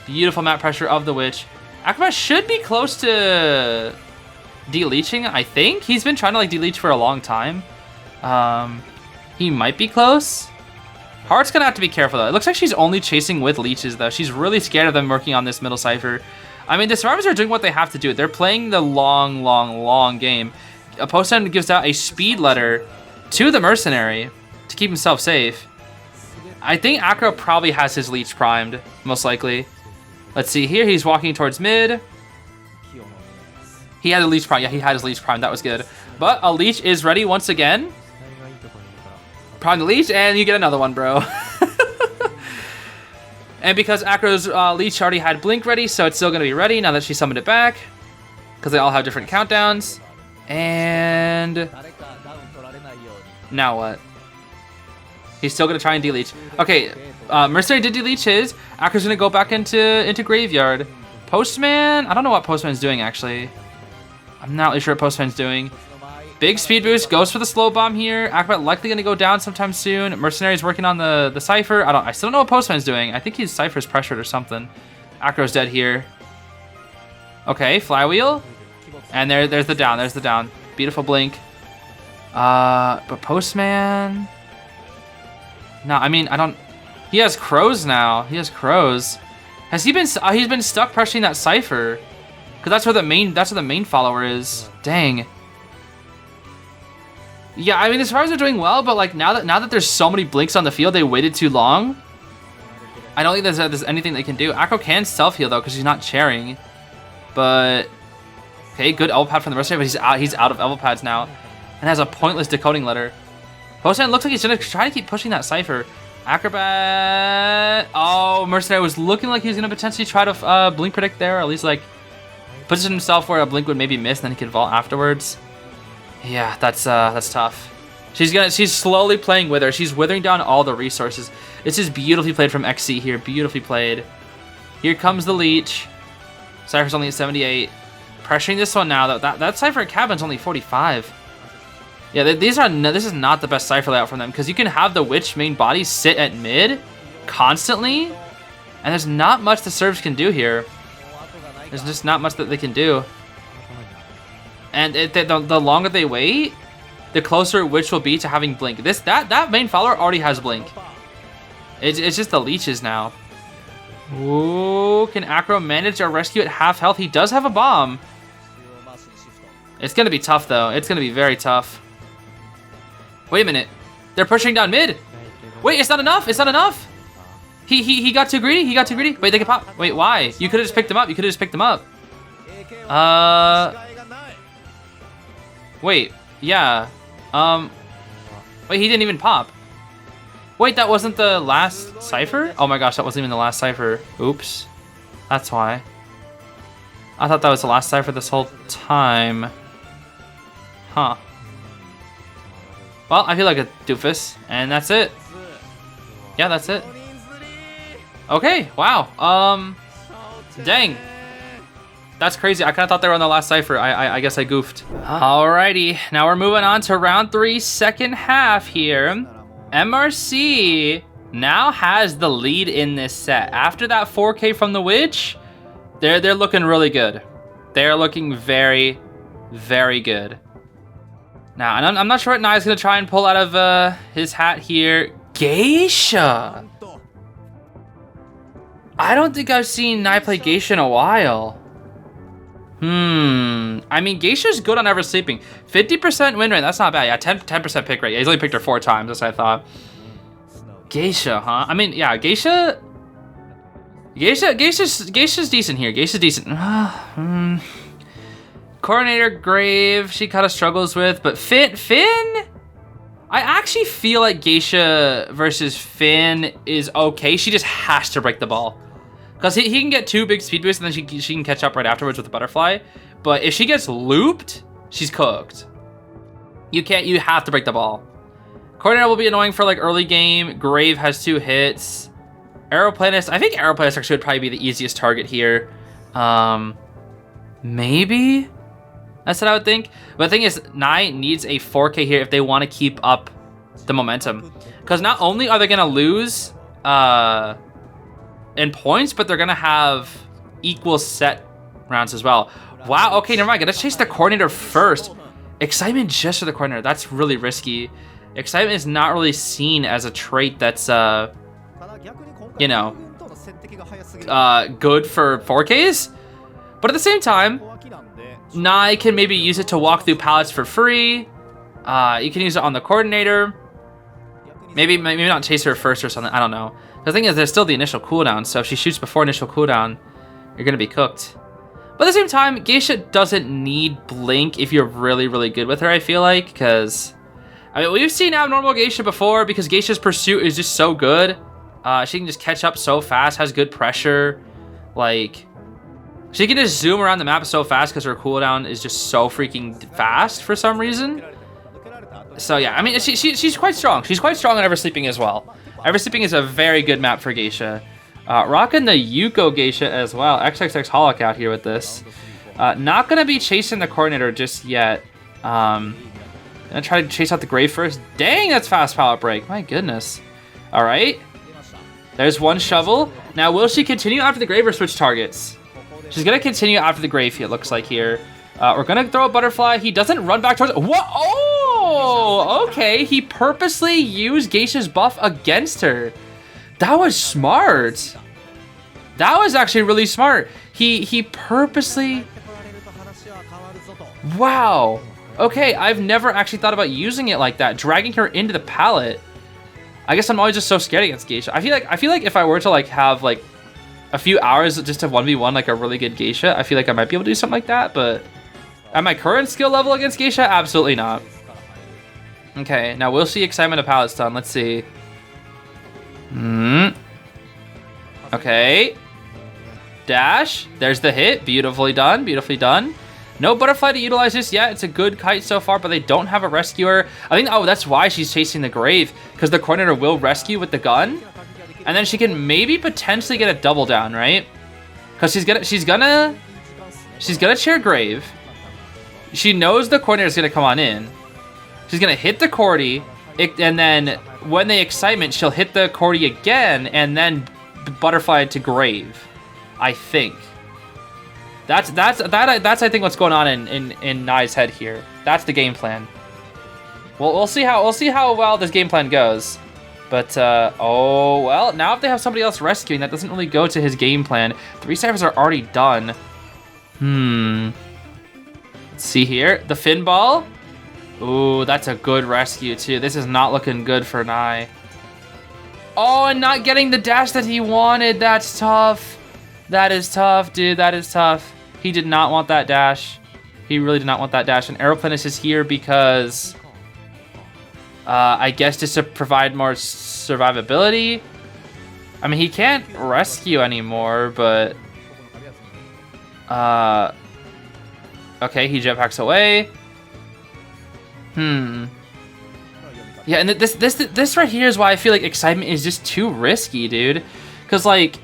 beautiful map pressure of the Witch. Acrobat should be close to deleeching. I think he's been trying to like deleech for a long time. He might be close. Heart's gonna have to be careful though. It looks like she's only chasing with leeches though. She's really scared of them working on this middle cipher. I mean, the survivors are doing what they have to do. They're playing the long game. A Postman gives out a speed letter to the mercenary to keep himself safe. I think Acro probably has his leech primed, most likely. Let's see here. He's walking towards mid. He had a leech prime. Yeah, he had his leech prime. That was good. But a leech is ready once again. Prime the leech, and you get another one, bro. And because Acro's leech already had blink ready, so it's still going to be ready now that she summoned it back. Because they all have different countdowns. And Now what? He's still gonna try and deleach. Okay, Mercenary did deleach his. Acker's gonna go back into Graveyard. Postman, I don't know what Postman's doing actually. I'm not really sure what Postman's doing. Big speed boost, goes for the slow bomb here. Acrobat likely gonna go down sometime soon. Mercenary's working on the Cypher. I still don't know what Postman's doing. I think his Cypher's pressured or something. Acro's dead here. Okay, Flywheel. And there's the down. Beautiful blink. But Postman. No, I mean, I don't. He has crows now. He has crows. Has he been? He's been stuck pressuring that Cypher, because that's where the main follower is. Dang. Yeah, I mean, the Survivors are doing well, but like now that there's so many blinks on the field, they waited too long. I don't think there's anything they can do. Akko can self heal though, because he's not chairing. But okay, good elbow pad from the Mercenary, but he's out of elbow pads now, and has a pointless decoding letter. Postman looks like he's gonna try to keep pushing that Cypher. Acrobat. Oh, Mercenary was looking like he was gonna potentially try to blink predict there, or at least like position himself where a blink would maybe miss, and then he could vault afterwards. Yeah, that's tough. She's slowly playing with her. She's withering down all the resources. This is beautifully played from XC here. Beautifully played. Here comes the leech. Cypher's only at 78. Pressuring this one now. That Cypher at Cabin's only 45. Yeah, this is not the best Cypher layout from them, because you can have the Witch main body sit at mid constantly, and there's not much the Servs can do here. There's just not much that they can do. And the longer they wait, the closer Witch will be to having Blink. That main follower already has Blink. It's just the leeches now. Ooh, can Acro manage a rescue at half health? He does have a bomb. It's gonna be tough though. It's gonna be very tough. Wait a minute. They're pushing down mid. Wait, it's not enough. It's not enough. He got too greedy. He got too greedy. Wait, they can pop. Wait, why? You could have just picked him up. You could have just picked him up. Wait, yeah. Wait, he didn't even pop. Wait, that wasn't the last Cypher? Oh my gosh, that wasn't even the last Cypher. Oops. That's why. I thought that was the last Cypher this whole time. Huh. Well, I feel like a doofus, and that's it. Yeah, that's it. Okay, wow. Dang. That's crazy. I kind of thought they were on the last Cypher. I guess I goofed. Alrighty, now we're moving on to round 3, second half here. MRC now has the lead in this set. After that 4K from the Witch, they're looking really good. They're looking very, very good. Now, and I'm not sure what Nai's gonna try and pull out of his hat here. Geisha. I don't think I've seen Nai play Geisha in a while. I mean, Geisha's good on Ever Sleeping. 50% win rate, that's not bad. Yeah, 10% pick rate. Yeah, he's only picked her 4 times, that's what I thought. Geisha, huh? I mean, yeah, Geisha's decent here. Geisha's decent. Coordinator Grave, she kind of struggles with, but Finn? I actually feel like Geisha versus Finn is okay. She just has to break the ball. Because he can get 2 big speed boosts and then she can catch up right afterwards with the butterfly. But if she gets looped, she's cooked. You have to break the ball. Coordinator will be annoying for like early game. Grave has 2 hits. Aeroplanist, I think Aeroplanist actually would probably be the easiest target here. Maybe? That's what I would think. But the thing is, Nai needs a 4K here if they want to keep up the momentum. Because not only are they going to lose in points, but they're going to have equal set rounds as well. Wow, okay, never mind. Gotta chase the coordinator first. Excitement just for the coordinator. That's really risky. Excitement is not really seen as a trait that's, you know, good for 4Ks. But at the same time, Nai can maybe use it to walk through pallets for free. You can use it on the coordinator. Maybe not chase her first or something. I don't know. The thing is, there's still the initial cooldown. So if she shoots before initial cooldown, you're going to be cooked. But at the same time, Geisha doesn't need Blink if you're really, really good with her, I feel like. Because, I mean, we've seen abnormal Geisha before because Geisha's pursuit is just so good. She can just catch up so fast, has good pressure. Like, she can just zoom around the map so fast because her cooldown is just so freaking fast for some reason. So yeah, I mean, she's quite strong. She's quite strong on Ever Sleeping as well. Ever Sleeping is a very good map for Geisha. Rocking the Yuko Geisha as well. XXX Holoc out here with this. Not gonna be chasing the coordinator just yet. Gonna try to chase out the Grave first. Dang, that's fast pallet break. My goodness. All right. There's one shovel. Now, will she continue after the Grave or switch targets? She's gonna continue after the Grave, it looks like here. We're gonna throw a butterfly. He doesn't run back towards it. What? Oh, okay. He purposely used Geisha's buff against her. That was smart. That was actually really smart. He purposely... Wow. Okay, I've never actually thought about using it like that. Dragging her into the pallet. I guess I'm always just so scared against Geisha. I feel like if I were to like have like a few hours just to 1v1 like a really good Geisha, I feel like I might be able to do something like that, but at my current skill level against Geisha, absolutely not. Okay, now we'll see excitement of pallet stun. Let's see. Okay. Dash. There's the hit. Beautifully done. Beautifully done. No butterfly to utilize this yet. It's a good kite so far, but they don't have a rescuer. I think, oh, that's why she's chasing the Grave, because the coordinator will rescue with the gun, and then she can maybe potentially get a double down, right? Because she's gonna chair Grave. She knows the coordinator's gonna come on in. She's gonna hit the Cordy, and then when the excitement, she'll hit the Cordy again, and then butterfly to Grave. I think. That's I think what's going on in Nai's head here. That's the game plan. Well, we'll see how well this game plan goes. But oh well, now if they have somebody else rescuing, that doesn't really go to his game plan. 3 ciphers are already done. Let's see here, the fin ball. Ooh, that's a good rescue too. This is not looking good for Nai. Oh, and not getting the dash that he wanted. That's tough. That is tough, dude. That is tough. He did not want that dash. He really did not want that dash. And Aeroplanist is here because, I guess, just to provide more survivability. I mean, he can't rescue anymore, but... Okay, he jetpacks away. Yeah, and this right here is why I feel like excitement is just too risky, dude. Because, like...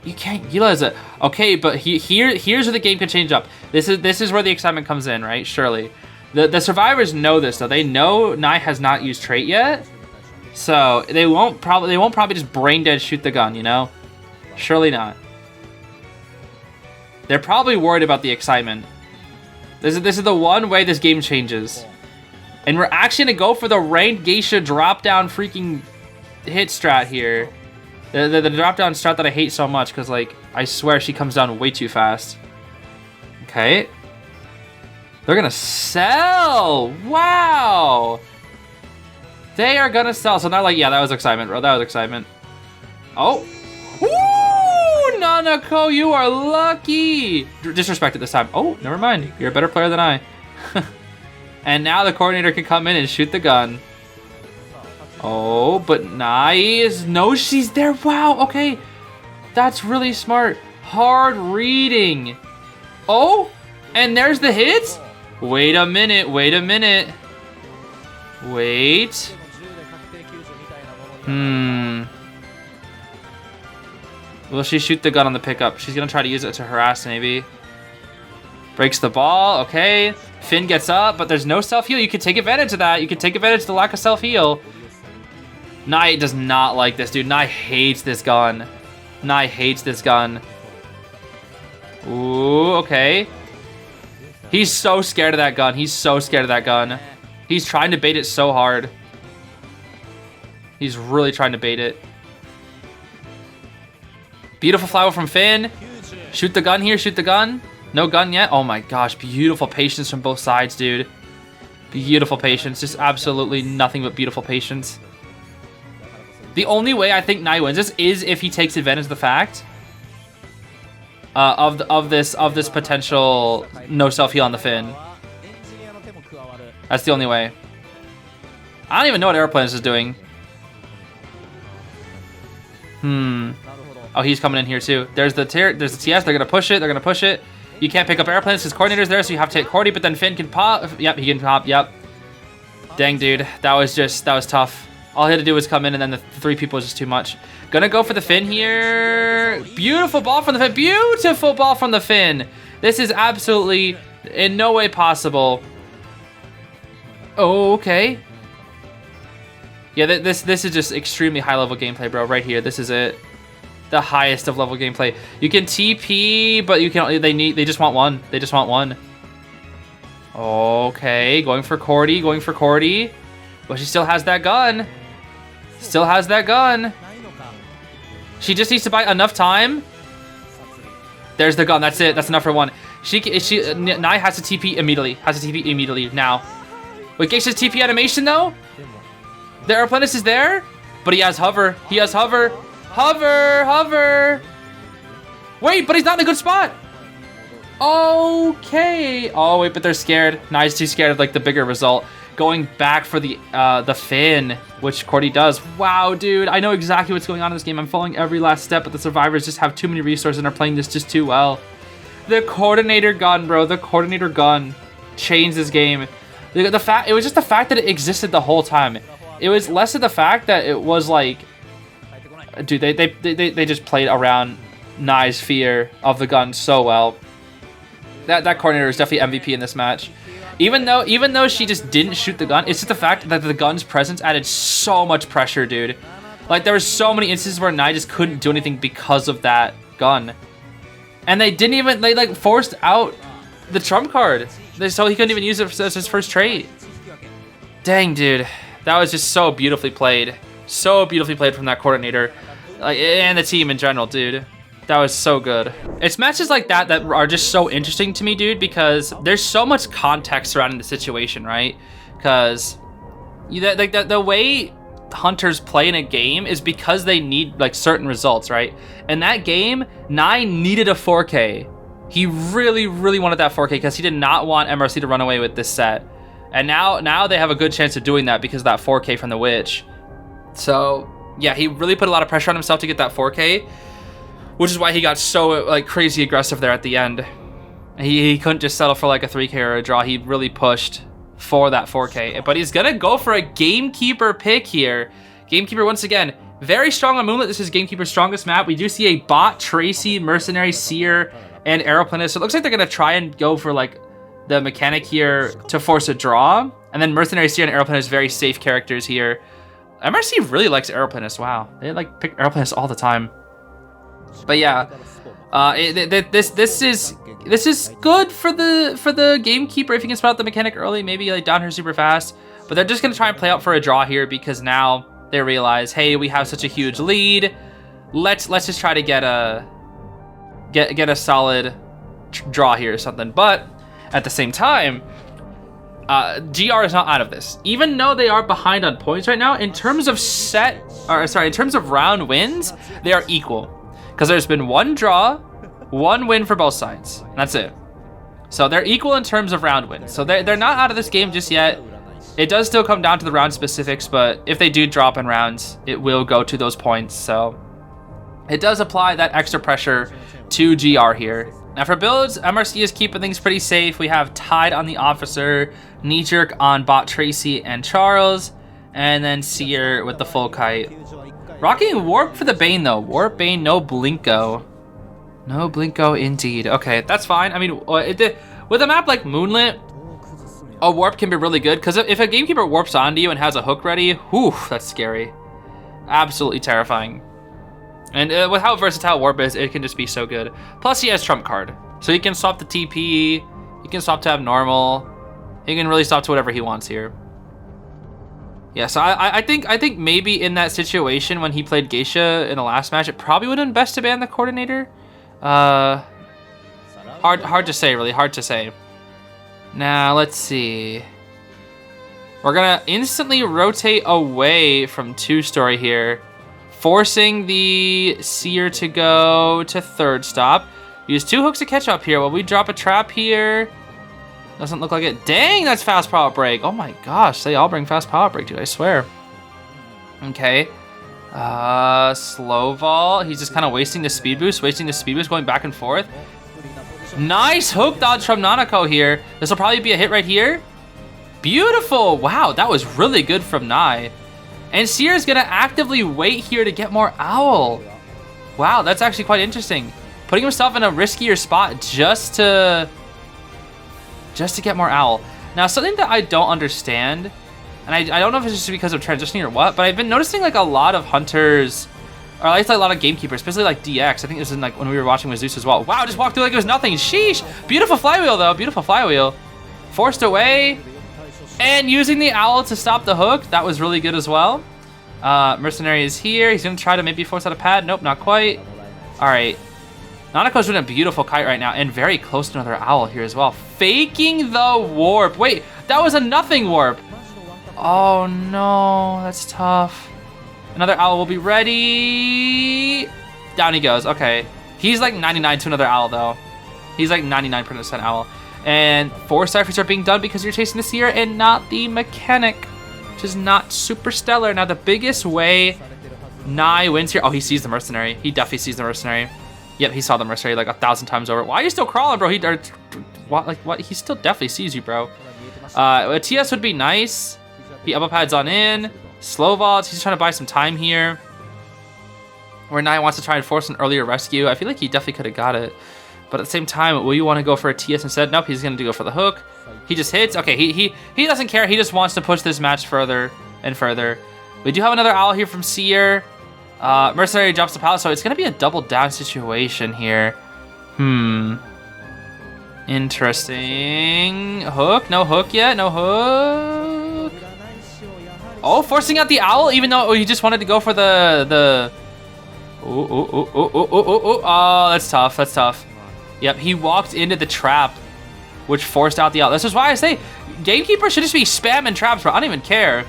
You can't utilize it. Okay, but here's where the game can change up. This is where the excitement comes in, right? Surely. The survivors know this, though. They know Nai has not used trait yet. So they won't probably just brain dead shoot the gun, you know? Surely not. They're probably worried about the excitement. This is the one way this game changes. And we're actually gonna go for the ranked Geisha drop down freaking hit strat here. The drop down strat that I hate so much because, like, I swear she comes down way too fast. Okay. They're gonna sell! Wow! They are gonna sell. So now, like, yeah, that was excitement, bro. That was excitement. Oh! Ooh! Nanako, you are lucky! Disrespect it this time. Oh, never mind. You're a better player than I. And now the coordinator can come in and shoot the gun. Oh, but Nai knows she's there. Wow, okay. That's really smart. Hard reading. Oh, and there's the hit. Wait a minute, wait a minute. Wait. Will she shoot the gun on the pickup? She's gonna try to use it to harass, maybe. Breaks the ball, okay. Finn gets up, but there's no self-heal. You can take advantage of that. You can take advantage of the lack of self-heal. Nai does not like this, dude. Nai hates this gun. Nai hates this gun. Ooh, okay. He's so scared of that gun. He's so scared of that gun. He's trying to bait it so hard. He's really trying to bait it. Beautiful flower from Finn. Shoot the gun here, shoot the gun. No gun yet. Oh my gosh, beautiful patience from both sides, dude. Beautiful patience. Just absolutely nothing but beautiful patience. The only way I think Nai wins this is if he takes advantage of the fact of this potential no self-heal on the Finn. That's the only way. I don't even know what Aeroplanist is doing. Oh, he's coming in here too. There's the TS. They're gonna push it. They're gonna push it. You can't pick up Aeroplanist. His coordinator's there, so you have to hit Cordy. But then Finn can pop. Yep, he can pop. Yep. Dang, dude. That was tough. All he had to do was come in, and then the 3 people was just too much. Gonna go for the Finn here. Beautiful ball from the Finn. Beautiful ball from the Finn. This is absolutely in no way possible. Oh, okay. Yeah, this is just extremely high level gameplay, bro. Right here, this is it. The highest of level gameplay. You can TP, but you can. They just want one. They just want one. Okay, going for Cordy. Going for Cordy. But she still has that gun. Still has that gun. She just needs to buy enough time. There's the gun. That's it. That's enough for one. Nai has to TP immediately. Has to TP immediately now. Wait, Geisha's TP animation though? The Aeroplanist is there, but he has hover. He has hover. Hover, hover. Wait, but he's not in a good spot. Okay. Oh wait, but they're scared. Nai's too scared of like the bigger result. Going back for the Finn, which Cordy does. Wow, dude, I know exactly what's going on in this game. I'm following every last step, but the survivors just have too many resources and are playing this just too well. The coordinator gun, bro. The coordinator gun changed this game. It was just the fact that it existed the whole time. It was less of the fact that it was like, dude, they just played around Nai's fear of the gun so well. That coordinator is definitely MVP in this match. Even though she just didn't shoot the gun, it's just the fact that the gun's presence added so much pressure, dude. Like there were so many instances where Nai just couldn't do anything because of that gun. And they like forced out the trump card. So he couldn't even use it as his first trait. Dang, dude. That was just so beautifully played. So beautifully played from that coordinator. Like, and the team in general, dude. That was so good. It's matches like that that are just so interesting to me, dude, because there's so much context surrounding the situation, right? Because the way hunters play in a game is because they need like certain results, right? In that game, Nai needed a 4K. He really, really wanted that 4K because he did not want MRC to run away with this set. And now they have a good chance of doing that because of that 4K from the Witch. So yeah, he really put a lot of pressure on himself to get that 4K, which is why he got so like crazy aggressive there at the end. He couldn't just settle for like a 3K or a draw. He really pushed for that 4K. But he's gonna go for a Gamekeeper pick here. Gamekeeper once again, very strong on Moonlit. This is Gamekeeper's strongest map. We do see a bot, Tracy, Mercenary, Seer, and Aeroplanist. So it looks like they're gonna try and go for like the mechanic here to force a draw. And then Mercenary, Seer, and Aeroplanist, very safe characters here. MRC really likes Aeroplanist. Wow, they like pick Aeroplanist all the time. But yeah, this is good for the Gamekeeper if you can spot the mechanic early, maybe like down her super fast. But they're just gonna try and play out for a draw here because now they realize, hey, we have such a huge lead. Let's just try to get a solid draw here or something. But at the same time, GR is not out of this. Even though they are behind on points right now, in terms of in terms of round wins, they are equal. Because there's been one draw, one win for both sides. That's it. So they're equal in terms of round wins. So they're not out of this game just yet. It does still come down to the round specifics, but if they do drop in rounds, it will go to those points. So it does apply that extra pressure to GR here. Now for builds, MRC is keeping things pretty safe. We have Tide on the Officer, Knee Jerk on bot Tracy and Charles, and then Seer with the full kite. Rocking Warp for the Bane though. Warp, Bane, no Blinko. No Blinko indeed. Okay, that's fine. I mean, with a map like Moonlit, a Warp can be really good because if a Gamekeeper warps onto you and has a hook ready, whew, that's scary. Absolutely terrifying. And with how versatile Warp is, it can just be so good. Plus he has Trump card. So he can swap the TP, he can swap to abnormal, he can really swap to whatever he wants here. Yeah, so I think maybe in that situation when he played Geisha in the last match, it probably would have been best to ban the coordinator. Hard to say, really, hard to say. Now, let's see. We're gonna instantly rotate away from two-story here, forcing the Seer to go to third stop. Use 2 hooks to catch up here while we drop a trap here. Doesn't look like it. Dang, that's fast power break. Oh my gosh, they all bring fast power break, dude, I swear. Okay. Slow Vol. He's just kind of wasting the speed boost, going back and forth. Nice hook dodge from Nanako here. This will probably be a hit right here. Beautiful. Wow, that was really good from Nye. And Seer's gonna actively wait here to get more owl. Wow, that's actually quite interesting. Putting himself in a riskier spot just to get more owl. Now, something that I don't understand, and I don't know if it's just because of transitioning or what, but I've been noticing like a lot of hunters, or at least like a lot of gamekeepers, especially like DX. I think this is like when we were watching with Zeus as well. Wow, just walked through like it was nothing. Sheesh. Beautiful flywheel though. Beautiful flywheel. Forced away. And using the owl to stop the hook. That was really good as well. Mercenary is here. He's going to try to maybe force out a pad. Nope, not quite. All right. Nanako's doing a beautiful kite right now. And very close to another owl here as well. Faking the warp. Wait, that was a nothing warp. Oh, no. That's tough. Another owl will be ready. Down he goes. Okay. He's like 99 to another owl, though. He's like 99% owl. And 4 ciphers are being done because you're chasing the Seer and not the mechanic, which is not super stellar. Now, the biggest way Nye wins here... Oh, he sees the mercenary. He definitely sees the mercenary. Yep, he saw the mercenary like 1,000 times over. Why are you still crawling, bro? What? He still definitely sees you, bro. A TS would be nice. He upper pads on in. Slow vaults. He's trying to buy some time here. Where Nye wants to try and force an earlier rescue. I feel like he definitely could have got it. But at the same time, will you want to go for a TS instead? Nope, he's going to go for the hook. He just hits. Okay, he doesn't care. He just wants to push this match further and further. We do have another owl here from Seer. Mercenary drops the pallet, so it's going to be a double down situation here. Interesting. Hook? No hook yet? No hook? Oh, forcing out the owl, even though he just wanted to go for the... Oh, that's tough. That's tough. Yep, he walked into the trap, which forced out the owl. This is why I say Gamekeeper should just be spamming traps, bro. I don't even care.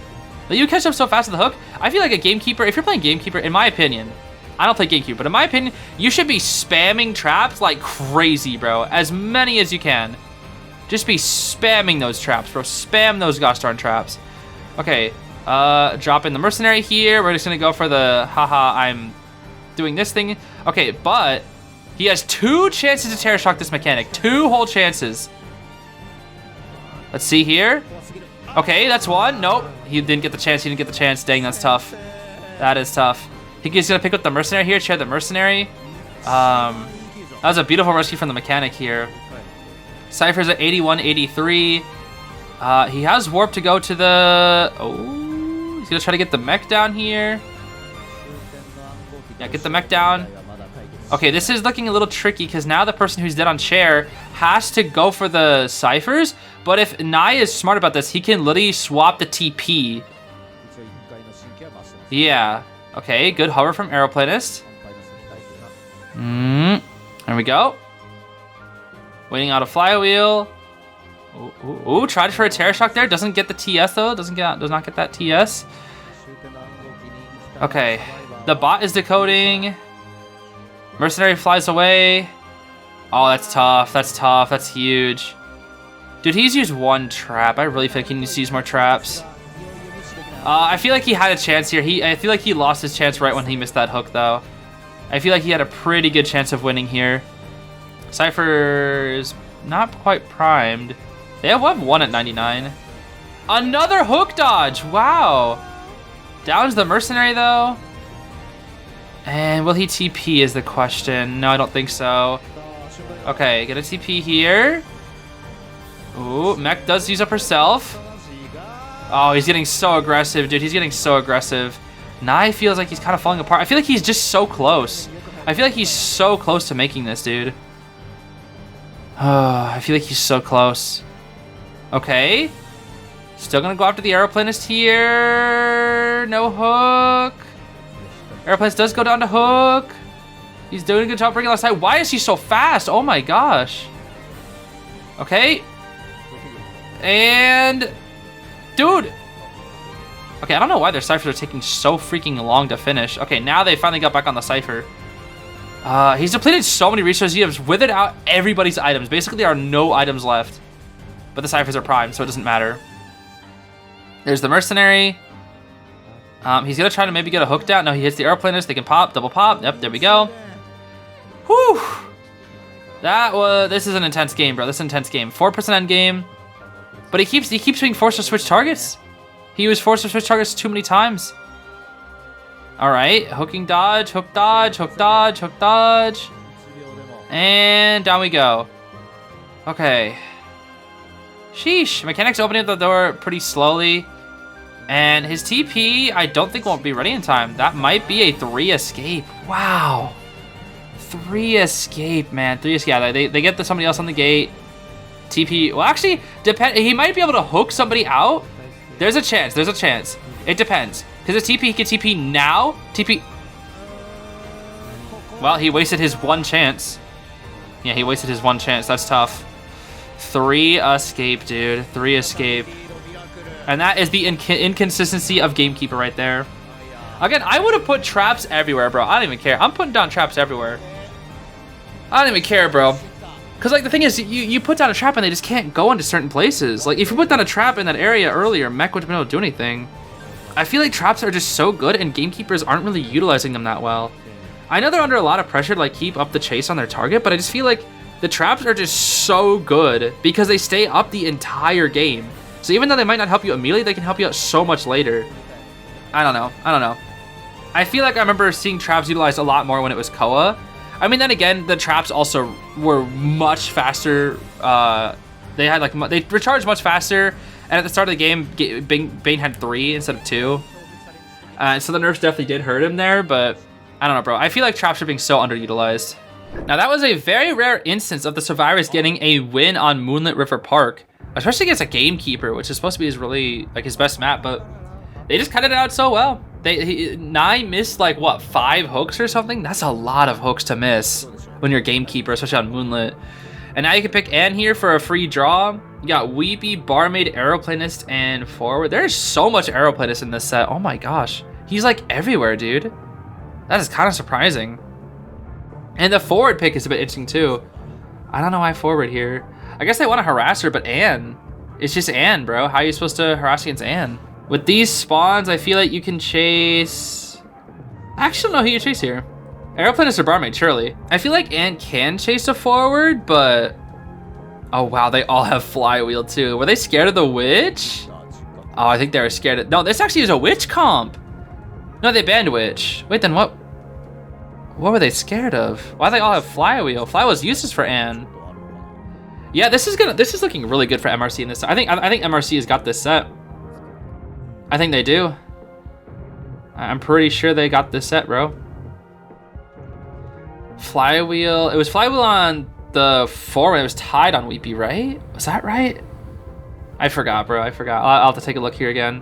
But you catch up so fast with the hook. I feel like a Gamekeeper, if you're playing Gamekeeper, in my opinion, I don't play Gamekeeper, but in my opinion, you should be spamming traps like crazy, bro. As many as you can. Just be spamming those traps, bro. Spam those gosh darn traps. Okay, drop in the mercenary here. We're just gonna go for the haha, I'm doing this thing. Okay, but he has 2 chances to Terror Shock this mechanic. 2 whole chances. Let's see here. Okay, that's 1. Nope. He didn't get the chance. He didn't get the chance. Dang, that's tough. That is tough. I think he's going to pick up the mercenary here. Share the mercenary. That was a beautiful rescue from the mechanic here. Cypher's at 81, 83. He has warp to go to the... Oh, he's going to try to get the mech down here. Yeah, get the mech down. Okay, this is looking a little tricky because now the person who's dead on chair has to go for the ciphers. But if Nye is smart about this, he can literally swap the TP. Yeah. Okay, good hover from Aeroplanist. There we go. Waiting out a flywheel. Ooh, tried for a Terror Shock there. Doesn't get the TS though. Does not get that TS. Okay, the bot is decoding. Mercenary flies away. Oh, that's tough. That's tough. That's huge. Dude, he's used 1 trap. I really think he needs to use more traps. I feel like he had a chance here. I feel like he lost his chance right when he missed that hook, though. I feel like he had a pretty good chance of winning here. Cypher is not quite primed. They have 1 at 99. Another hook dodge. Wow. Downs the mercenary, though. And will he TP is the question. No, I don't think so. Okay, get a TP here. Ooh, Mech does use up herself. Oh, he's getting so aggressive, dude. He's getting so aggressive. Nye feels like he's kind of falling apart. I feel like he's just so close. I feel like he's so close to making this, dude. I feel like he's so close. Okay. Still gonna go after the Aeroplanist here. No hook. Aeroplanist does go down to hook. He's doing a good job bringing last side. Why is he so fast? Oh my gosh. Okay. And... Dude. Okay, I don't know why their ciphers are taking so freaking long to finish. Okay, now they finally got back on the cipher. He's depleted so many resources. He has withered out everybody's items. Basically, there are no items left. But the ciphers are primed, so it doesn't matter. There's the mercenary. He's going to try to maybe get a hook down. No, he hits the Aeroplanist. They can pop, double pop. Yep, there we go. Whew. This is an intense game, bro. This is an intense game. 4% end game. But he keeps being forced to switch targets. He was forced to switch targets too many times. All right, hooking dodge, hook dodge, hook dodge, hook dodge. And down we go. Okay. Sheesh. Mechanic's opening up the door pretty slowly. And his TP, I don't think won't be ready in time. That might be a 3 escape. Wow. 3 escape, man. 3 escape. Yeah, they get somebody else on the gate. TP. Well, actually, he might be able to hook somebody out. There's a chance. There's a chance. It depends. Because his TP, he can TP now. TP. Well, he wasted his 1 chance. Yeah, he wasted his 1 chance. That's tough. 3 escape, dude. 3 escape. And that is the inconsistency of Gamekeeper right there. Again, I would have put traps everywhere, bro. I don't even care. I'm putting down traps everywhere. I don't even care, bro. Because, like, the thing is, you put down a trap and they just can't go into certain places. Like, if you put down a trap in that area earlier, Mech wouldn't have been able to do anything. I feel like traps are just so good and Gamekeepers aren't really utilizing them that well. I know they're under a lot of pressure to, like, keep up the chase on their target, but I just feel like the traps are just so good because they stay up the entire game. So even though they might not help you immediately, they can help you out so much later. I don't know. I don't know. I feel like I remember seeing traps utilized a lot more when it was Koa. I mean, then again, the traps also were much faster. They had like they recharged much faster, and at the start of the game, Bane had 3 instead of 2. So the nerfs definitely did hurt him there, but I don't know, bro. I feel like traps are being so underutilized. Now that was a very rare instance of the survivors getting a win on Moonlit River Park, especially against a Gamekeeper, which is supposed to be his best map, but they just cut it out so well. Nye missed like what, 5 hooks or something? That's a lot of hooks to miss when you're Gamekeeper, especially on Moonlit. And now you can pick Ann here for a free draw. You got Weepy, Barmaid, Aeroplanist, and Forward. There's so much Aeroplanist in this set. Oh my gosh. He's like everywhere, dude. That is kind of surprising. And the Forward pick is a bit interesting too. I don't know why Forward here. I guess they want to harass her, but Ann. It's just Ann, bro. How are you supposed to harass against Ann? With these spawns, I feel like you can chase... I actually don't know who you chase here. Aeroplanist or Barmaid, surely. I feel like Ann can chase a Forward, but... Oh, wow, they all have Flywheel, too. Were they scared of the Witch? Oh, I think they were scared of... No, this actually is a Witch comp. No, they banned Witch. Wait, then what? What were they scared of? Why do they all have Flywheel? Flywheel's useless for Ann. Yeah, this is looking really good for MRC in this. I think MRC has got this set. I think they do. I'm pretty sure they got this set, bro. Flywheel. It was Flywheel on the forward. It was tied on Weepy, right? Was that right? I forgot, bro. I forgot. I'll have to take a look here again.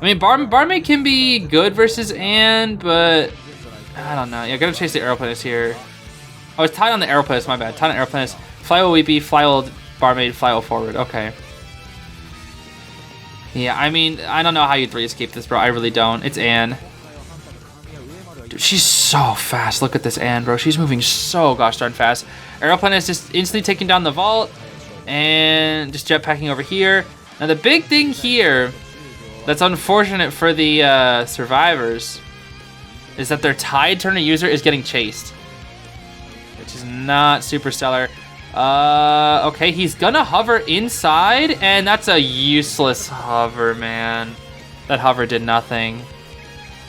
I mean, Barmaid can be good versus Ann, but I don't know. Yeah, gotta chase the Aeroplanist here. Oh, it's tied on the Aeroplanist. My bad. Tied on Aeroplanist. Flywheel Weepy, Flywheel Barmaid, Flywheel Forward. Okay. Yeah, I mean, I don't know how you 3 escape this, bro. I really don't. It's Ann. Dude, she's so fast. Look at this Ann, bro. She's moving so gosh darn fast. Aeroplanist is just instantly taking down the vault and just jetpacking over here. Now, the big thing here that's unfortunate for the survivors is that their tied turner user is getting chased, which is not super stellar. Okay, he's gonna hover inside, and that's a useless hover, man. That hover did nothing.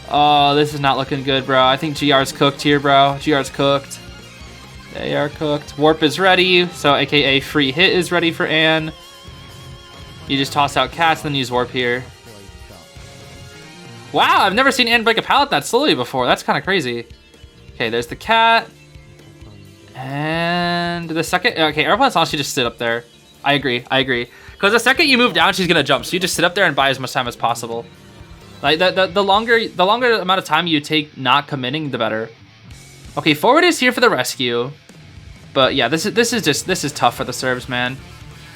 Oh, this is not looking good, bro. I think GR's cooked here, bro. GR's cooked. They are cooked. Warp is ready, so aka free hit is ready for Ann. You just toss out cats, then use warp here. Wow, I've never seen Ann break a pallet that slowly before. That's kind of crazy. Okay, there's the cat. And the second, okay, Aeroplan's honestly just sit up there. I agree. Because the second you move down, she's gonna jump. So you just sit up there and buy as much time as possible. Like the longer amount of time you take not committing, the better. Okay, Forward is here for the rescue. But yeah, this is tough for the serves, man.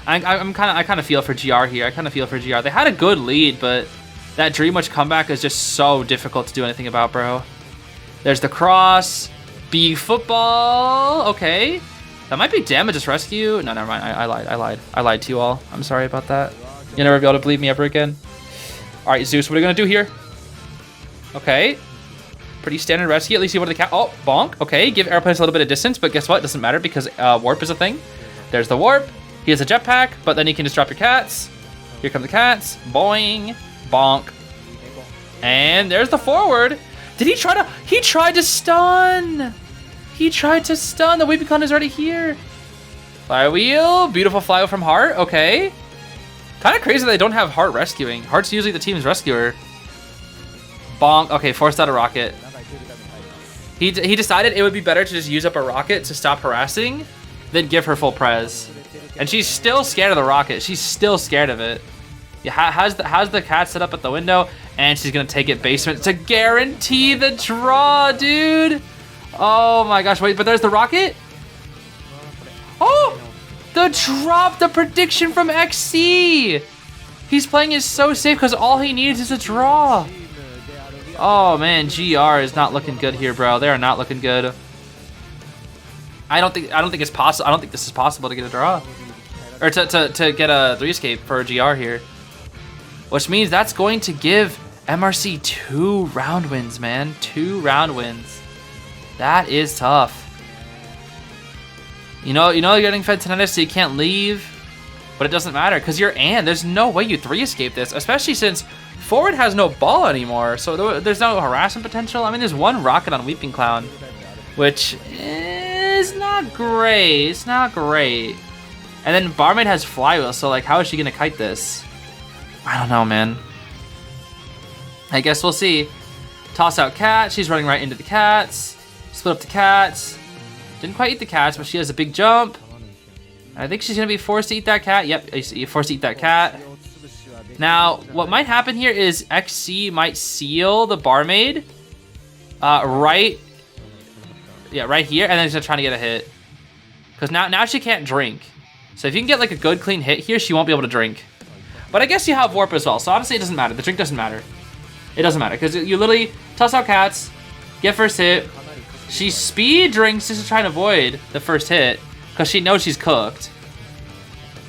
I kind of feel for GR here. I kind of feel for GR. They had a good lead, but that Dream Witch comeback is just so difficult to do anything about, bro. There's the cross. Big football. Okay. That might be Damage's rescue. No, never mind. I lied to you all. I'm sorry about that. You'll never be able to believe me ever again. All right, Zeus, what are you going to do here? Okay. Pretty standard rescue. At least you wanted the cat. Oh, bonk. Okay, give Aeroplanist a little bit of distance, but guess what? It doesn't matter because warp is a thing. There's the warp. He has a jetpack, but then he can just drop your cats. Here come the cats. Boing. Bonk. And there's the forward. Did he try to? He tried to stun. He tried to stun. The Weepicon is already here. Flywheel. Beautiful flywheel from Heart. Okay. Kind of crazy that they don't have Heart rescuing. Heart's usually the team's rescuer. Bonk. Okay, forced out a rocket. He decided it would be better to just use up a rocket to stop harassing than give her full prez. And she's still scared of the rocket. She's still scared of it. Yeah, has the cat set up at the window, and she's gonna take it basement to guarantee the draw, dude. Oh my gosh, wait, but there's the rocket. Oh, the drop, the prediction from XC. He's playing it so safe because all he needs is a draw. Oh man, GR is not looking good here, bro. They are not looking good. I don't think it's possible. I don't think this is possible to get a draw, or to get a 3 escape for a GR here, which means that's going to give MRC 2 round wins, man. 2 round wins. That is tough. You know, you're getting fed tinnitus, so you can't leave, but it doesn't matter because you're Ann. There's no way you 3 escape this, especially since forward has no ball anymore, so there's no harassment potential. I mean, there's 1 rocket on Weeping Clown, which is not great. It's not great. And then Barmaid has flywheel, so like, how is she gonna kite this? I don't know, man. I guess we'll see. Toss out cat. She's running right into the cats. Split up the cats. Didn't quite eat the cats, but she has a big jump. I think she's gonna be forced to eat that cat. Yep, you're forced to eat that cat. Now, what might happen here is XC might seal the barmaid right here, and then she's trying to get a hit. Because now she can't drink. So if you can get like a good clean hit here, she won't be able to drink. But I guess you have warp as well, so honestly it doesn't matter. The drink doesn't matter. It doesn't matter, because you literally toss out cats, get first hit. She speed drinks just to try and avoid the first hit, because she knows she's cooked.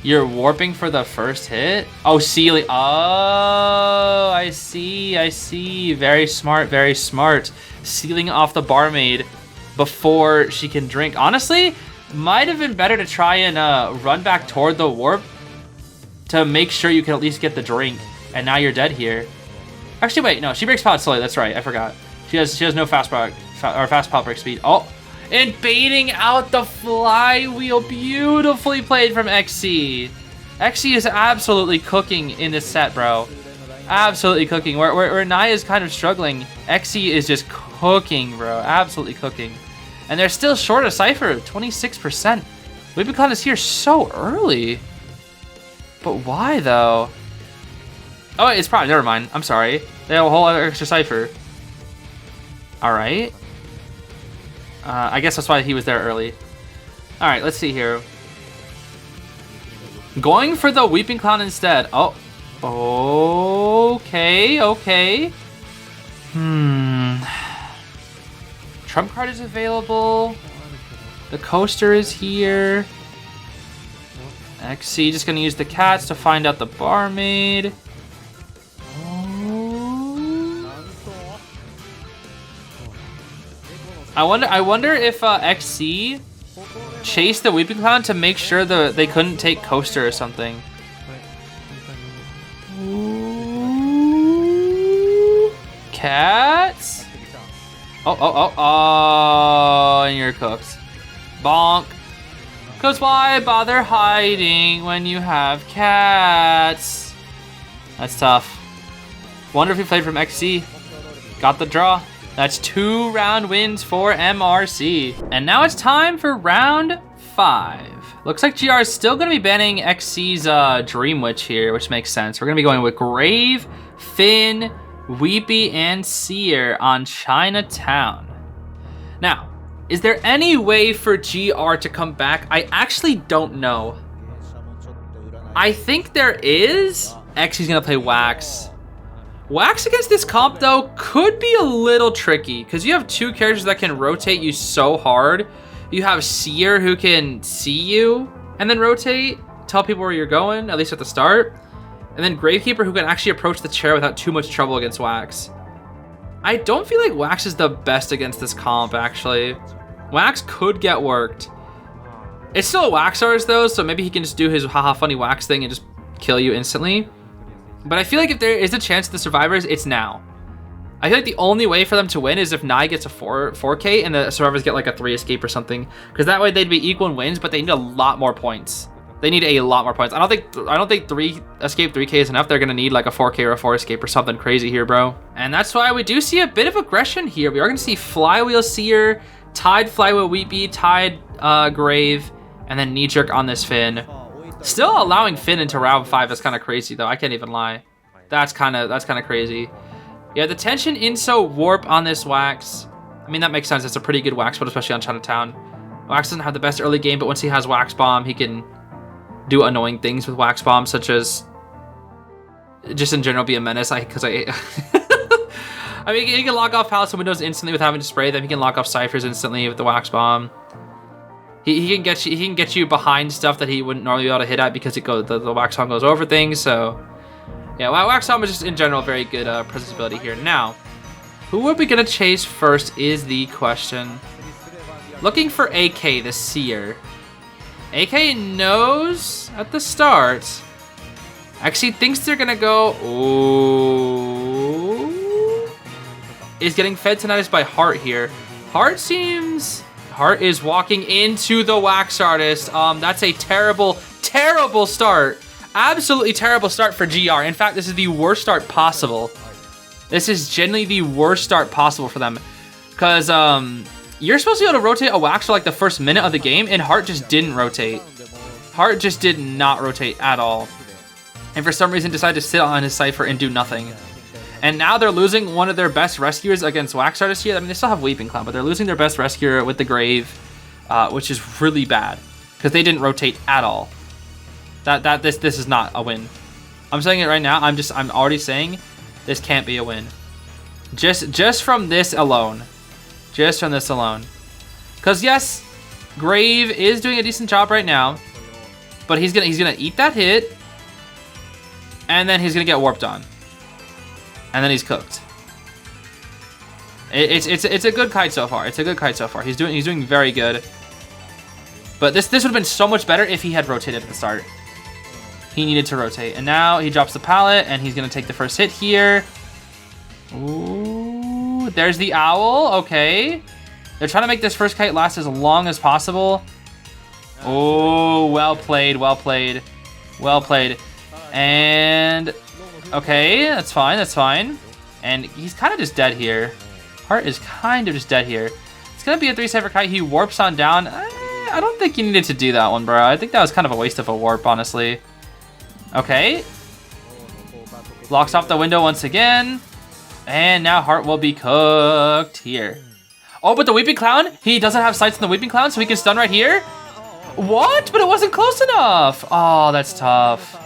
You're warping for the first hit? Oh, sealing. Oh, I see. Very smart, very smart. Sealing off the barmaid before she can drink. Honestly, might have been better to try and run back toward the warp to make sure you can at least get the drink. And now you're dead here. Actually, wait, no, she breaks pod slowly. That's right, I forgot. She has no fast pod break speed. Oh. And baiting out the flywheel. Beautifully played from XC. XC is absolutely cooking in this set, bro. Absolutely cooking. Where Naya is kind of struggling, XC is just cooking, bro. Absolutely cooking. And they're still short of Cypher, 26%. Weepicon is here so early. But why, though? Oh, it's probably, never mind. I'm sorry. They have a whole other extra Cypher. All right. I guess that's why he was there early. All right, let's see here. Going for the Weeping Clown instead. Oh, okay. Trump card is available. The coaster is here. XC just gonna use the cats to find out the barmaid. I wonder if XC chased the Weeping Clown to make sure they couldn't take coaster or something. Ooh. Cats. Oh, and you're cooked. Bonk. Cause why bother hiding when you have cats? That's tough. Wonder if he played from XC. Got the draw. That's 2 round wins for MRC. And now it's time for round 5. Looks like GR is still gonna be banning XC's Dream Witch here, which makes sense. We're gonna be going with Grave, Finn, Weepy, and Seer on Chinatown. Now, is there any way for GR to come back? I actually don't know. I think there is. XC's gonna play Wax. Wax against this comp, though, could be a little tricky because you have 2 characters that can rotate you so hard. You have Seer, who can see you and then rotate, tell people where you're going, at least at the start. And then Gamekeeper, who can actually approach the chair without too much trouble against Wax. I don't feel like Wax is the best against this comp, actually. Wax could get worked. It's still a Waxars, though, so maybe he can just do his haha funny Wax thing and just kill you instantly. But I feel like if there is a chance of the survivors, it's now. I feel like the only way for them to win is if Nai gets a 4K and the survivors get like a 3 escape or something. Because that way they'd be equal in wins, but they need a lot more points. They need a lot more points. I don't think 3 escape 3K is enough. They're gonna need like a 4K or a 4 escape or something crazy here, bro. And that's why we do see a bit of aggression here. We are gonna see Flywheel Seer, Tied Flywheel Weepy, Tied Grave, and then Knee Jerk on this Finn. Still allowing Finn into round 5 is kind of crazy though. I can't even lie. That's kind of crazy. Yeah, the tension Inso Warp on this Wax. I mean, that makes sense. It's a pretty good Wax, but especially on Chinatown. Wax doesn't have the best early game, but once he has Wax Bomb, he can do annoying things with Wax Bomb, such as just in general be a menace. I mean, he can lock off Palace and Windows instantly with having to spray them. He can lock off Ciphers instantly with the Wax Bomb. He can get you behind stuff that he wouldn't normally be able to hit at because the Wax Bomb goes over things. So yeah, Wax Bomb is just in general very good presence ability here. Now, who are we gonna chase first is the question. Looking for AK, the Seer. AK knows at the start. Actually thinks they're gonna go. Ooh. Is getting fed tonight by Heart here. Heart is walking into the Wax Artist. That's a terrible start. Absolutely terrible start for GR. In fact, this is the worst start possible. This is genuinely the worst start possible for them. Because you're supposed to be able to rotate a Wax for like the first minute of the game, and Heart just didn't rotate. Heart just did not rotate at all. And for some reason decided to sit on his Cypher and do nothing. And now they're losing one of their best rescuers against Wax Artists here. I mean, they still have Weeping Clown, but they're losing their best rescuer with the Grave, which is really bad. Because they didn't rotate at all. This is not a win. I'm saying it right now. I'm already saying this can't be a win. Just from this alone. Just from this alone. Because yes, Grave is doing a decent job right now, but he's gonna eat that hit, and then he's gonna get warped on, and then he's cooked. It's a good kite so far. It's a good kite so far. He's doing very good. But this would have been so much better if he had rotated at the start. He needed to rotate. And now he drops the pallet, and he's going to take the first hit here. Ooh, there's the owl. Okay. They're trying to make this first kite last as long as possible. Oh, well played, well played. Well played. And, okay, that's fine, that's fine. And he's kind of just dead here. Heart is kind of just dead here. It's going to be a 3-cypher kite. He warps on down. I don't think you needed to do that one, bro. I think that was kind of a waste of a warp, honestly. Okay. Locks off the window once again. And now Heart will be cooked here. Oh, but the Weeping Clown, he doesn't have sights on the Weeping Clown, so he can stun right here? What? But it wasn't close enough. Oh, that's tough.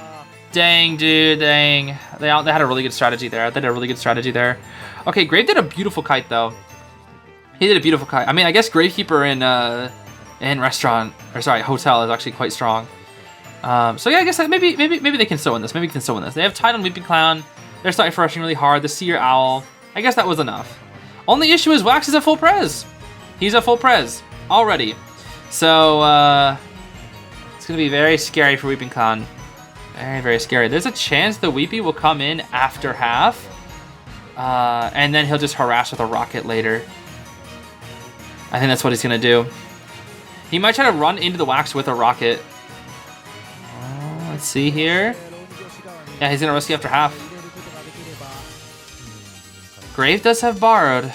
Dang, dude, dang. They had a really good strategy there. They did a really good strategy there. Okay, Grave did a beautiful kite, though. He did a beautiful kite. I mean, I guess Gamekeeper in restaurant, or sorry, hotel is actually quite strong. So yeah, I guess maybe they can still win this. Maybe they can still win this. They have tied on Weeping Clown. They're starting for rushing really hard. The Seer Owl. I guess that was enough. Only issue is Wax is a full pres. He's a full pres already. So it's gonna be very scary for Weeping Clown. Very, very scary. There's a chance the Weepy will come in after half. And then he'll just harass with a rocket later. I think that's what he's gonna do. He might try to run into the Wax with a rocket. Let's see here. Yeah, he's gonna rescue after half. Grave does have borrowed.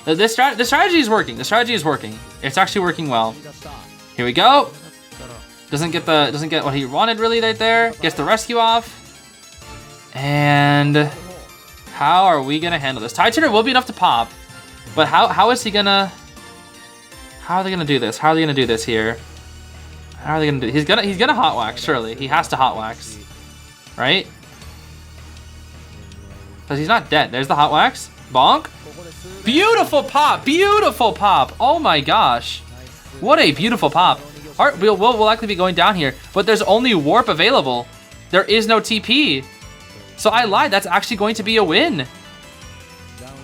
The strategy is working. The strategy is working. It's actually working well. Here we go. Doesn't get what he wanted really right there. Gets the rescue off. And how are we gonna handle this? Tide Turner will be enough to pop, but how is he gonna? How are they gonna do this? How are they gonna do this here? How are they gonna do? He's gonna hot wax, surely. He has to hot wax, right? Because he's not dead. There's the hot wax. Bonk. Beautiful pop. Beautiful pop. Oh my gosh. What a beautiful pop. Heart will likely be going down here, but there's only warp available. There is no TP. So I lied. That's actually going to be a win.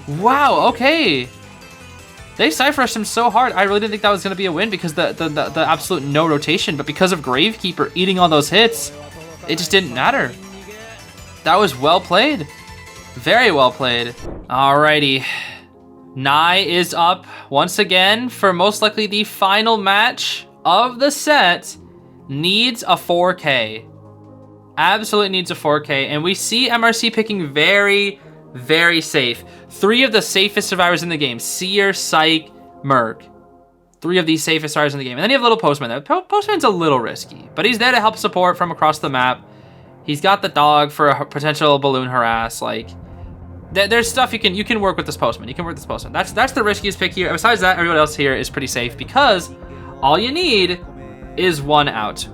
Wow. Okay. They Cypher rushed him so hard. I really didn't think that was going to be a win because the absolute no rotation, but because of Gamekeeper eating all those hits, it just didn't matter. That was well played. Very well played. Alrighty. Nai is up once again for most likely the final match of the set. Needs a 4K. Absolutely needs a 4K. And we see MRC picking very, very safe. 3 of the safest survivors in the game. Seer, Psych, Merc. 3 of the safest survivors in the game. And then you have Little Postman. Postman's a little risky, but he's there to help support from across the map. He's got the dog for a potential balloon harass. Like, there's stuff you can work with this Postman. You can work with this Postman. That's the riskiest pick here. Besides that, everybody else here is pretty safe because all you need is 1 out.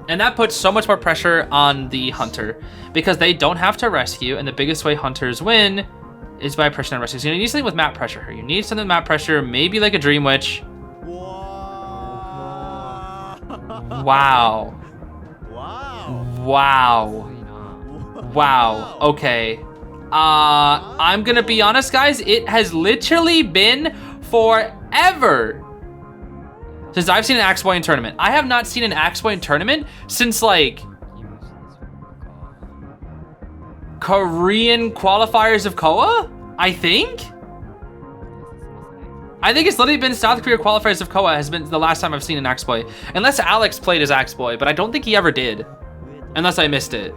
And that puts so much more pressure on the hunter because they don't have to rescue, and the biggest way hunters win is by pressure on rescues. You need something with map pressure here. You need something with map pressure, maybe like a Dream Witch. Wow. Wow. Okay. I'm gonna be honest, guys. It has literally been forever since I've seen an Axe Boy in tournament. I have not seen an Axe Boy in tournament since like Korean qualifiers of KOA, I think. I think it's literally been South Korea qualifiers of KOA has been the last time I've seen an Axe Boy. Unless Alex played as Axe Boy, but I don't think he ever did. Unless I missed it.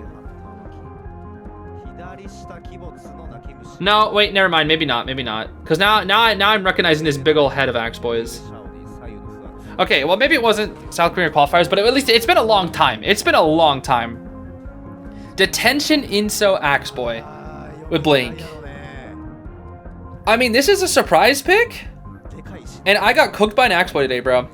No, wait, never mind. Maybe not. Because now I'm recognizing this big old head of Axe Boys. Okay, well, maybe it wasn't South Korean qualifiers, but at least it's been a long time. Detention Inso Axe Boy with Blink. I mean, this is a surprise pick, and I got cooked by an Axe Boy today, bro.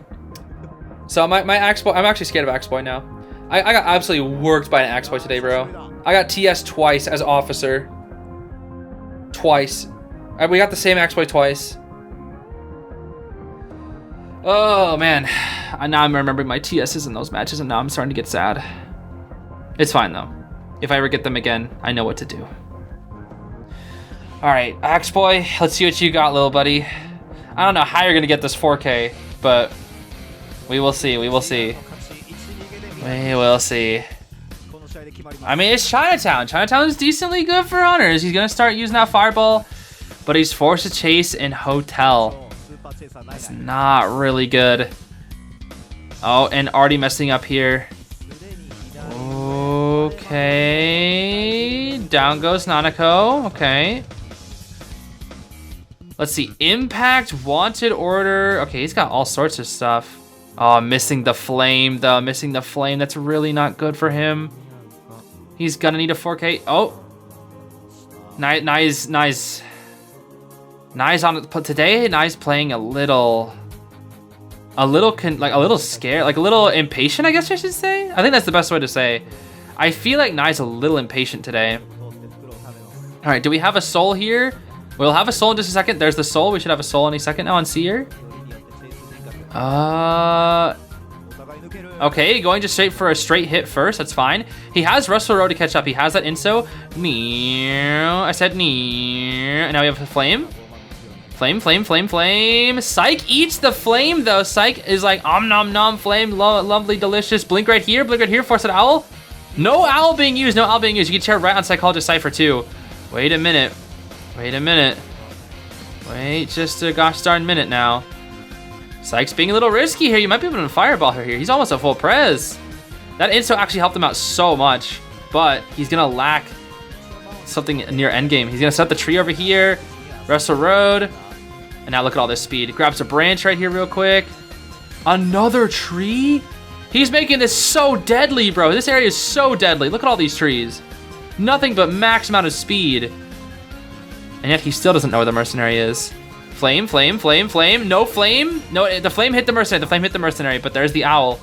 So my Axe Boy, I'm actually scared of Axe Boy now. I got absolutely worked by an Axe Boy today, bro. I got TS twice as officer. Twice. We got the same Axe Boy twice. Oh, man. Now I'm remembering my TSs in those matches, and now I'm starting to get sad. It's fine, though. If I ever get them again, I know what to do. All right, Axe Boy, let's see what you got, little buddy. I don't know how you're going to get this 4K, but we will see. I mean, it's Chinatown. Chinatown is decently good for hunters. He's going to start using that fireball, but he's forced to chase in Hotel. That's not really good. Oh, and already messing up here. Okay. Down goes Nanako. Okay. Let's see. Impact, wanted order. Okay, he's got all sorts of stuff. Oh, missing the flame, though. Missing the flame. That's really not good for him. He's gonna need a 4K. Oh. Nice on it. Today, Nai's playing a little scared, like a little impatient, I guess I should say. I think that's the best way to say. I feel like Nai's a little impatient today. All right, do we have a soul here? We'll have a soul in just a second. There's the soul. We should have a soul any second now on Seer. Okay, going just straight for a straight hit first. That's fine. He has Russell Rowe to catch up. He has that inso. I said and now we have a flame. Flame. Psych eats the flame, though. Psych is like, nom nom, flame, lovely, delicious. Blink right here, force an owl. No owl being used. You can chair right on Psychologist Cypher, too. Wait a minute. Wait just a gosh darn minute now. Psych's being a little risky here. You might be able to fireball her here. He's almost a full prez. That insto actually helped him out so much, but he's going to lack something near endgame. He's going to set the tree over here, Wrestle Road, and now look at all this speed. Grabs a branch right here real quick. Another tree? He's making this so deadly, bro. This area is so deadly. Look at all these trees. Nothing but max amount of speed. And yet he still doesn't know where the mercenary is. Flame. No flame. No, the flame hit the mercenary. But there's the owl.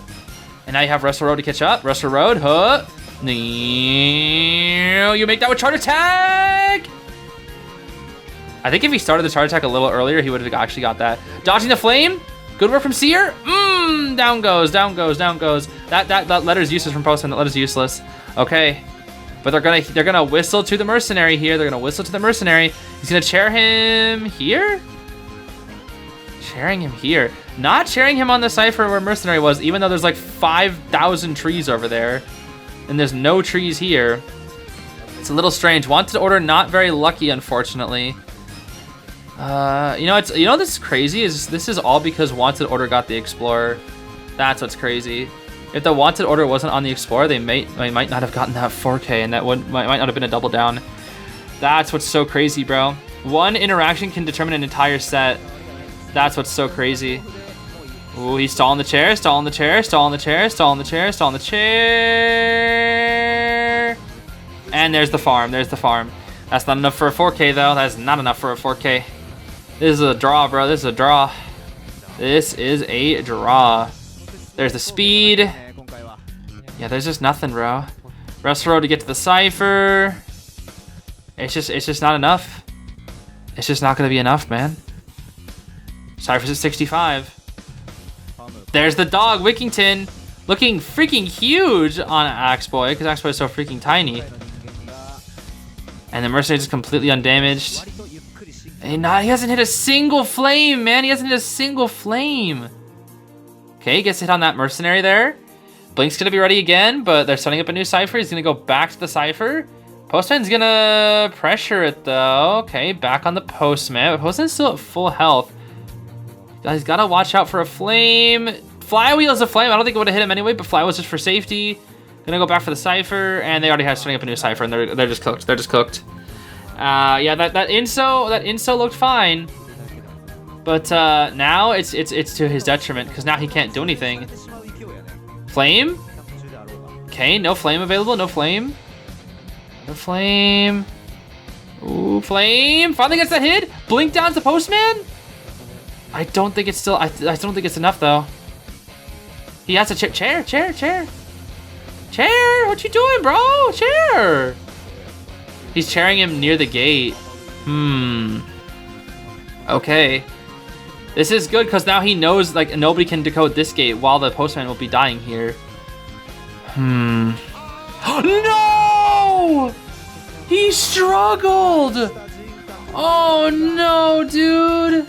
And now you have Wrestle Road to catch up. Wrestle Road. Huh. You make that with Charge Attack. I think if he started the Charge Attack a little earlier, he would have actually got that. Dodging the flame. Good work from Seer. Down goes. That letter's useless from Poston. That letter's useless. Okay. But they're gonna whistle to the mercenary here. He's gonna chair him here. Not chairing him on the Cypher where mercenary was, even though there's like 5,000 trees over there. and there's no trees here. It's a little strange. Wanted Order not very lucky, unfortunately. This is crazy is this is all because Wanted Order got the Explorer. That's what's crazy. If the Wanted Order wasn't on the Explorer, they might not have gotten that 4K, and that might not have been a double down. That's what's so crazy, bro. One interaction can determine an entire set. That's what's so crazy. Ooh, he's stalling the chair, stalling the chair, stalling the chair, stalling the chair, stalling the chair. And there's the farm, there's the farm. That's not enough for a 4K, though. That's not enough for a 4K. This is a draw, bro. This is a draw. This is a draw. There's the speed. Yeah, there's just nothing, bro. Rest row to get to the Cypher. It's just not enough. It's just not gonna be enough, man. Cypher's at 65. There's the dog, Wickington, looking freaking huge on Axeboy, because Axeboy is so freaking tiny. And the Mercenary is completely undamaged. And he hasn't hit a single flame, man. He hasn't hit a single flame. Okay, gets hit on that Mercenary there. Blink's gonna be ready again, but they're setting up a new Cypher. He's gonna go back to the Cypher. Postman's gonna pressure it though. Okay, back on the Postman. Postman's still at full health. He's gotta watch out for a flame. Flywheel's a flame. I don't think it would have hit him anyway, but Flywheel's just for safety. Gonna go back for the Cypher, and they already have setting up a new Cypher, and they're just cooked. They're just cooked. Yeah, that inso looked fine, but now it's to his detriment because now he can't do anything. Flame. Okay, no flame available. No flame. No flame. Ooh, flame. Finally gets that hit. Blink down to Postman. I don't think it's still. I don't think it's enough though. He has to chair. What you doing, bro? Chair. He's chairing him near the gate. Okay. This is good because now he knows like nobody can decode this gate while the Postman will be dying here. No! He struggled! Oh no, dude!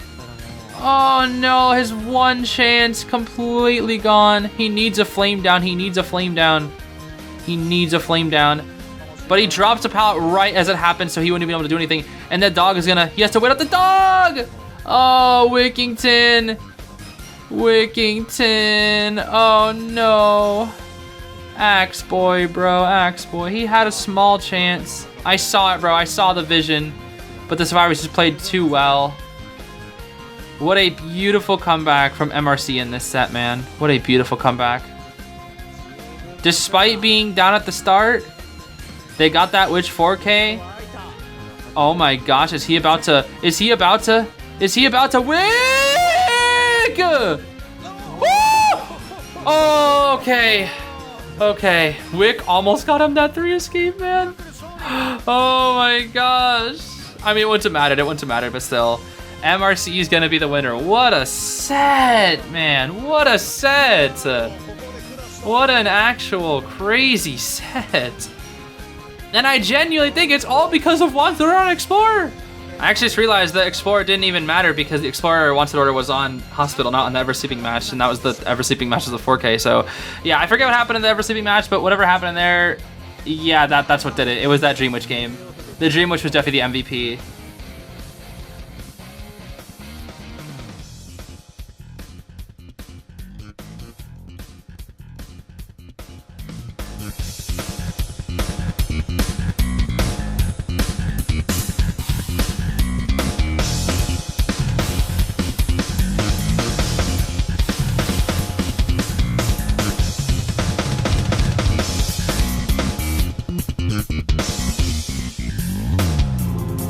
Oh no, his one chance completely gone. He needs a flame down. He needs a flame down. He needs a flame down. But he drops a pallet right as it happens, so he wouldn't be able to do anything. And that dog is gonna... He has to wait out the dog! Oh, Wickington. Wickington. Oh no. Axeboy, bro. Axeboy. He had a small chance. I saw it, bro. I saw the vision. But the survivors just played too well. What a beautiful comeback from MRC in this set, man. What a beautiful comeback. Despite being down at the start, they got that Witch 4K. Oh my gosh, is he about to wick? Woo! Oh, okay. Okay, Wick almost got him that 3 escape, man. Oh my gosh. I mean, it wouldn't have mattered, but still. MRC is gonna be the winner. What a set, man. What a set. What an actual crazy set. And I genuinely think it's all because of Wanted Order on Explorer. I actually just realized that Explorer didn't even matter because the Explorer Wanted Order was on Hospital, not on the Ever Sleeping match, and that was the Ever Sleeping match was the 4K. So yeah, I forget what happened in the Ever Sleeping match, but whatever happened in there, yeah, that's what did it. It was that Dream Witch game. The Dream Witch was definitely the MVP.